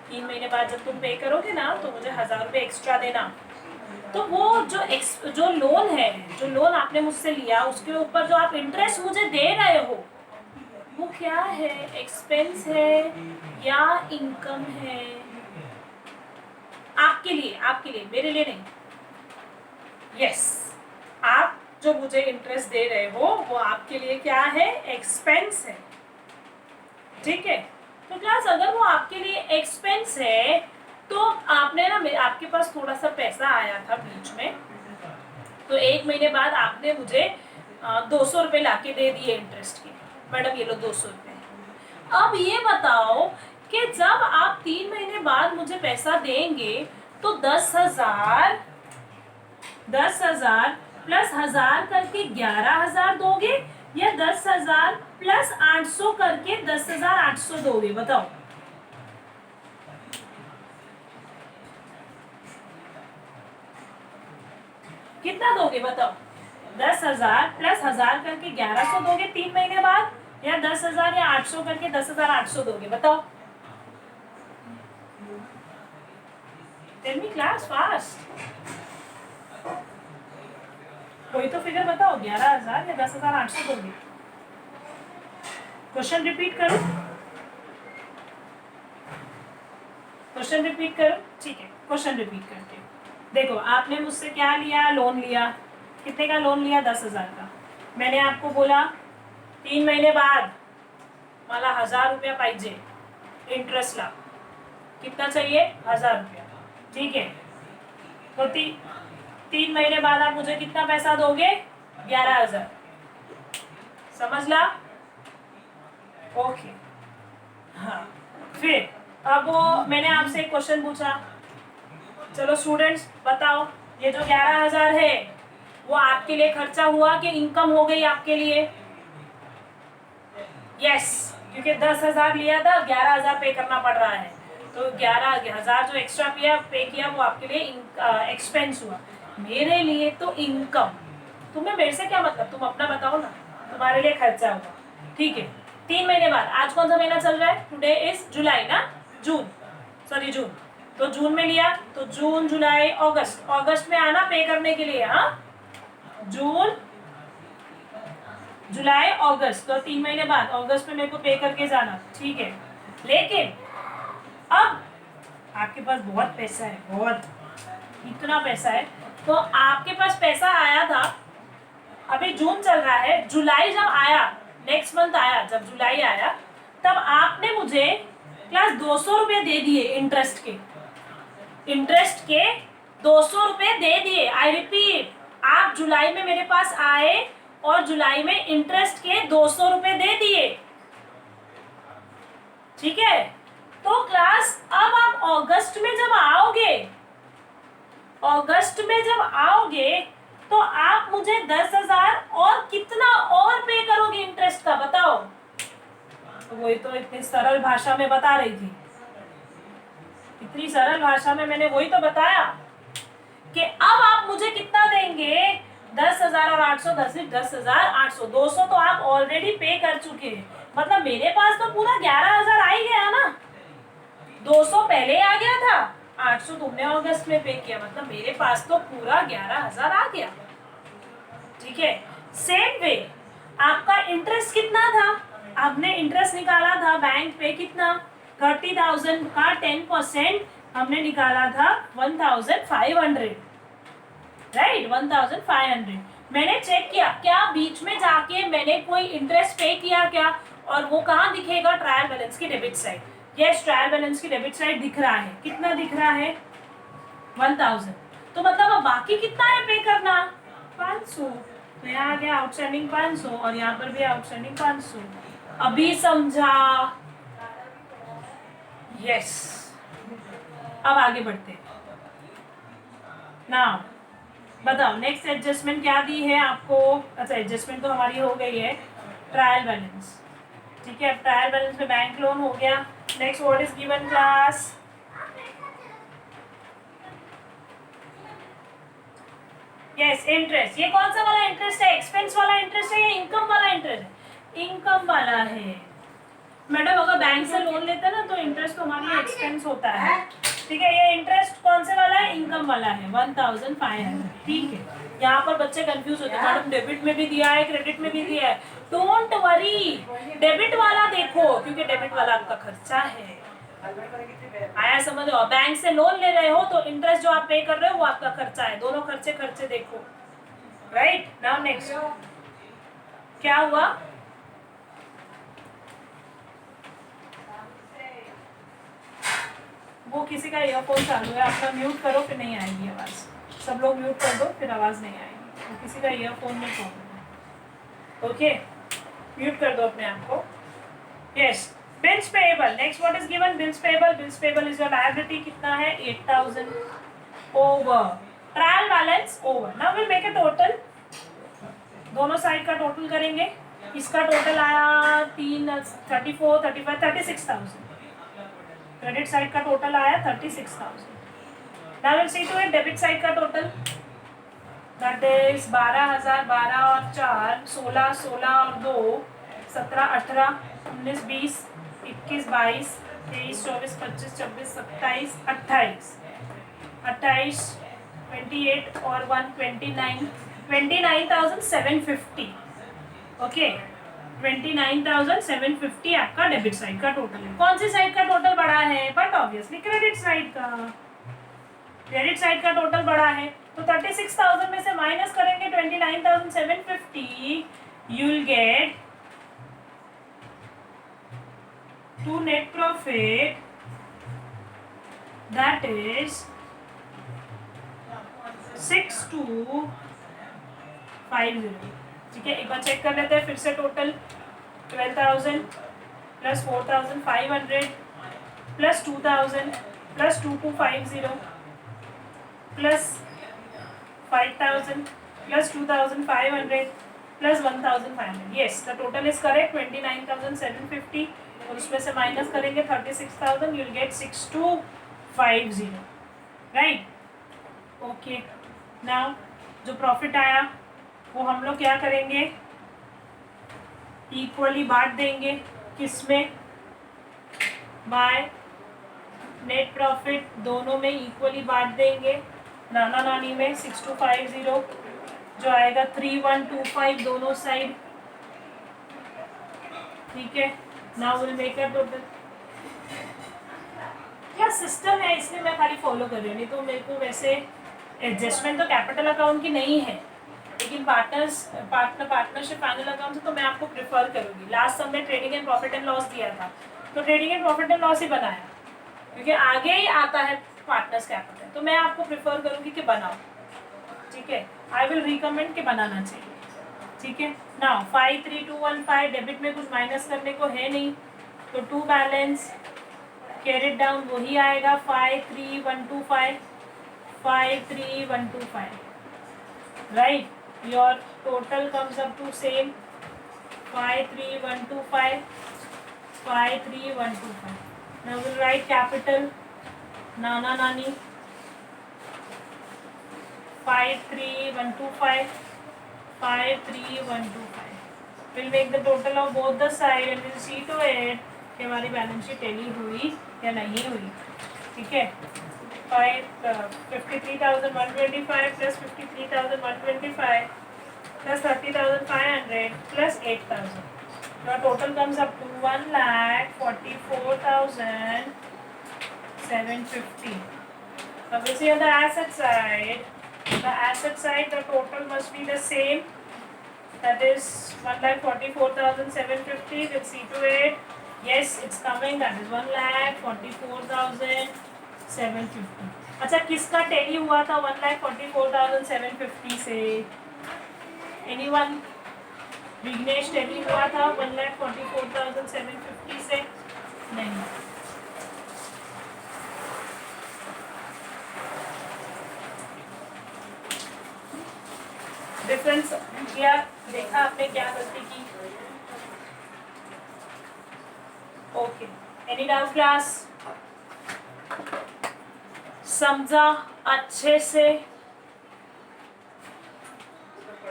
3 महीने बाद जब तुम पे करोगे ना तो मुझे 1,000 रुपये एक्स्ट्रा देना। तो वो जो लोन है, जो लोन आपने मुझसे लिया, उसके ऊपर जो आप इंटरेस्ट मुझे दे रहे हो वो क्या है? एक्सपेंस है या इनकम है? आपके लिए, मेरे लिए नहीं। यस, आप जो मुझे इंटरेस्ट दे रहे हो वो आपके लिए क्या है? एक्सपेंस है, ठीक है। तो क्लास अगर वो आपके लिए एक्सपेंस है तो आपने ना, आपके पास थोड़ा सा पैसा आया था बीच में, तो 1 महीने बाद आपने मुझे 200 रुपये ला के दे दिए इंटरेस्ट के, मैडम ये लो 200 रुपये। अब ये बताओ कि जब आप 3 महीने बाद मुझे पैसा देंगे तो 10,000 प्लस 1,000 करके 11,000 दोगे या 10,000 प्लस 800 करके 10,800 दोगे? बताओ। कितना दोगे बताओ? 10,000 प्लस 1,000 करके 1,100 दोगे 3 महीने बाद, या 10,000 या 800 करके 10,800 दोगे? बताओ। टेल मी क्लास फास्ट, कोई तो फिगर बताओ। 11,000 या 10,800 दोगे? क्वेश्चन रिपीट करो, क्वेश्चन रिपीट करो, ठीक है, क्वेश्चन रिपीट करते हो। देखो, आपने मुझसे क्या लिया? लोन लिया। कितने का लोन लिया? 10,000 का। मैंने आपको बोला 3 महीने बाद मला 1,000 रुपया पाहिजे इंटरेस्ट ला। कितना चाहिए? 1,000 रुपया, ठीक है। तो 3 महीने बाद आप मुझे कितना पैसा दोगे? 11,000। समझ ला? ओके, हाँ। फिर अब मैंने आपसे एक क्वेश्चन पूछा, चलो स्टूडेंट्स बताओ, ये जो 11,000 है वो आपके लिए खर्चा हुआ कि इनकम हो गई आपके लिए? यस, क्योंकि 10,000 लिया था, 11,000 पे करना पड़ रहा है, तो 11,000 जो एक्स्ट्रा पे किया वो आपके लिए एक्सपेंस हुआ। मेरे लिए तो इनकम। तुम्हें मेरे से क्या मतलब? तुम अपना बताओ ना, तुम्हारे लिए खर्चा हुआ, ठीक है। 3 महीने बाद, आज कौन सा महीना चल रहा है? टुडे इज जुलाई ना, जून, तो जून में लिया, तो जून जुलाई अगस्त, अगस्त में आना पे करने के लिए। हाँ, जून जुलाई अगस्त, तो 3 महीने बाद अगस्त में मेरे को पे करके जाना, ठीक है। लेकिन अब आपके पास बहुत पैसा है, बहुत, इतना पैसा है, तो आपके पास पैसा आया था, अभी जून चल रहा है, जुलाई जब आया, नेक्स्ट मंथ आया, जब जुलाई आया, तब आपने मुझे क्लास 200 रुपये दे दिए इंटरेस्ट के, 200 रुपये दे दिए। आई रिपीट, आप जुलाई में मेरे पास आए और जुलाई में इंटरेस्ट के 200 रुपये दे दिए, ठीक है। तो क्लास अब आप अगस्त में जब आओगे तो आप मुझे 10,000 और कितना और पे करोगे इंटरेस्ट का? बताओ। तो वही तो इतनी सरल भाषा में बता रही थी, इतनी सरल भाषा में मैंने वही तो बताया कि अब आप मुझे कितना देंगे, 10,000 और 800, 10,000, 200 तो आप ऑलरेडी पे कर चुके हैं, मतलब मेरे पास तो पूरा 11,000 आ ही गया ना। 200 पहले आ गया था, 800 तुमने अगस्त में पे किया, मतलब मेरे पास तो पूरा 11,000 आ गया। ठीक है, सेम वे आपका इंटरेस्ट कितना था, आपने इंटरेस्ट निकाला था बैंक पे कितना, 30,000 का 10% हमने निकाला था 1,500, राइट, 1,500। मैंने चेक किया क्या बीच में जाके मैंने कोई इंटरेस्ट पे किया क्या, और वो कहाँ दिखेगा, ट्रायल बैलेंस की debit side. Yes, trial balance की डेबिट साइड दिख रहा है, कितना दिख रहा है, 1,000। तो मतलब अब बाकी कितना है पे करना, 500। तो यहाँ आ गया आउटस्टैंडिंग 500 और यहाँ पर भी आउटस्टैंडिंग 500। अभी समझा, यस। अब आगे बढ़ते हैं ना, बताओ नेक्स्ट एडजस्टमेंट क्या दी है आपको। अच्छा, एडजस्टमेंट तो हमारी हो गई है, ट्रायल बैलेंस। ठीक है, ट्रायल बैलेंस में बैंक लोन हो गया। Next what is given class, yes interest. ये कौन सा वाला इंटरेस्ट है, एक्सपेंस वाला इंटरेस्ट है या इनकम वाला इंटरेस्ट है, इनकम वाला है। मैडम अगर बैंक से लोन लेते हैं ना तो इंटरेस्ट तो हमारी एक्सपेंस होता है। ठीक है, ये इंटरेस्ट कौन से वाला है, इनकम वाला है, 1,500। ठीक है, यहाँ पर बच्चे कंफ्यूज होते हैं, मैडम डेबिट में भी दिया है क्रेडिट में भी दिया है। डोंट वरी, डेबिट वाला देखो क्योंकि डेबिट वाला आपका खर्चा है। आया समझ, और बैंक से लोन ले रहे हो तो इंटरेस्ट जो आप पे कर रहे हो वो आपका खर्चा है, दोनों खर्चे देखो। राइट, नाउ नेक्स्ट क्या हुआ, वो किसी का ईयरफोन चालू है, अपना म्यूट करो फिर नहीं आएगी आवाज, सब लोग म्यूट कर दो फिर आवाज नहीं आएगी, वो किसी का ईयरफोन में प्रॉब्लम है। ओके, म्यूट कर दो अपने आप को। Yes, bills payable, next what is given, bills payable. Bills payable is your liability, कितना है, 8,000 over trial balance over. Now will make a total, दोनों साइड का टोटल करेंगे। इसका टोटल आया 34, 35, 36,000। क्रेडिट साइड का टोटल आया 36,000। Now will see to it debit side का टोटल, दैट इज 12,000, 12 और 4 16, 16 और 2 17, 18, 19, 20, 21, 22, 23, 24, 25, 26, 27, 28, 28 और 1 29, 29,750। ओके, 29,750 आपका डेबिट साइड का टोटल है। कौन सी साइड का टोटल बड़ा है, बट ऑब्वियसली क्रेडिट साइड का। क्रेडिट साइड का टोटल बड़ा है तो 36,000 में से माइनस करेंगे 29,750, you will get to net profit, that is 6250। ठीक है, एक बार चेक कर लेते हैं फिर से total, 12,000 plus 4,500 plus 2,000 plus 2250 plus 5,000 plus 2,500 plus 1,500। Yes, the total is correct, 29,750 और उसमें से माइनस करेंगे 36,000, you will get 6250। Right, okay. Now जो प्रॉफिट आया वो हम लोग क्या करेंगे, इक्वली बांट देंगे, किसमें, बाय नेट प्रॉफिट, दोनों में इक्वली बांट देंगे। नाना नानी में 6250 जो आएगा 3125 दोनों साइड। ठीक है, now will make a total. क्या सिस्टम है इसलिए मैं खाली फॉलो कर रही हूँ, नहीं तो मेरे को वैसे एडजस्टमेंट तो कैपिटल अकाउंट की नहीं है, लेकिन पार्टनरशिप फाइनल अकाउंट तो मैं आपको प्रेफर करूँगी। लास्ट समय trading and profit and loss दिया था तो trading and profit and loss ही बनाया, क्योंकि आगे ही आता है पार्टनर्स कैपिटल, तो मैं आपको प्रेफर करूँगी कि बनाओ। ठीक है, आई विल रिकमेंड कि बनाना चाहिए। ठीक है, नाउ 53215 डेबिट में कुछ माइनस करने को है नहीं, तो टू बैलेंस कैरिड डाउन वही आएगा 53125, 53125। Right, your total comes up to same 53125 53125. Now we'll write capital Nana Nani 53125. 53125. We'll make the total of both the side and we'll see to it कि हमारी balance sheet tally हुई या नहीं हुई. ठीक है. 53,125 plus 53,125 plus 30,500 plus 8,000. Your total comes up to 1,44,750. Now we see on the asset side. The asset side, the total must be the same. That is 1,44,750. We'll see to it. Yes, it's coming. That is 1,44,750. अच्छा, किसका tally हुआ था 1,44,750 से? Anyone? Vighnesh tally हुआ था 1,44,750 से? नहीं. Difference किया, देखा आपने क्या गलती की? ओके. Any doubt class? समझा अच्छे से?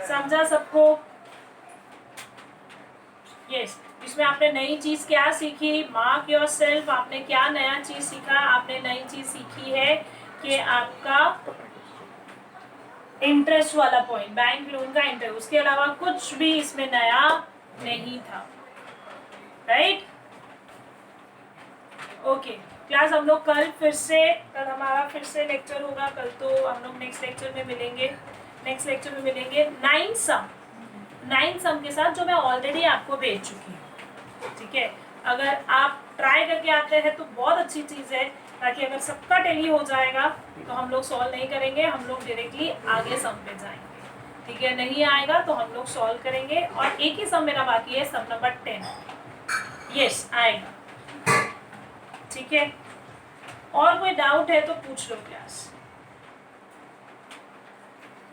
समझा सबको? यस. इसमें आपने नई चीज क्या सीखी? Mark yourself. आपने क्या नया चीज सीखा? आपने नई चीज सीखी है कि आपका इंटरेस्ट वाला पॉइंट, बैंक लोन का इंटरेस्ट, उसके अलावा कुछ भी इसमें नया नहीं था. राइट. ओके क्लास, हम लोग कल हमारा फिर से लेक्चर होगा. कल तो हम लोग नेक्स्ट लेक्चर में मिलेंगे. 9 सम के साथ जो मैं ऑलरेडी आपको भेज चुकी हूँ. ठीक है. अगर आप ट्राई करके आते हैं तो बहुत अच्छी चीज़ है, ताकि अगर सबका टैली हो जाएगा तो हम लोग सॉल्व नहीं करेंगे, हम लोग डायरेक्टली आगे सम पे जाएंगे. ठीक है. नहीं आएगा तो हम लोग सॉल्व करेंगे. और एक ही सम मेरा बाकी है, सम नंबर 10. यस आएगा. ठीक है. और कोई डाउट है तो पूछ लो क्लास.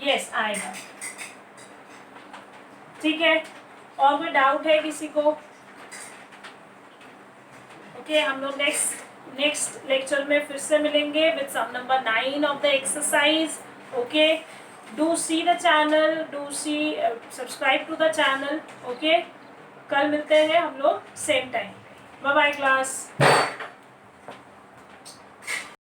यस आएगा. ठीक है. और कोई डाउट है किसी को? ओके हम लोग नेक्स्ट लेक्चर में फिर से मिलेंगे with some number 9 of the exercise. Okay do see the channel, subscribe to the channel. Okay कल मिलते हैं हम लोग same time. Bye bye class.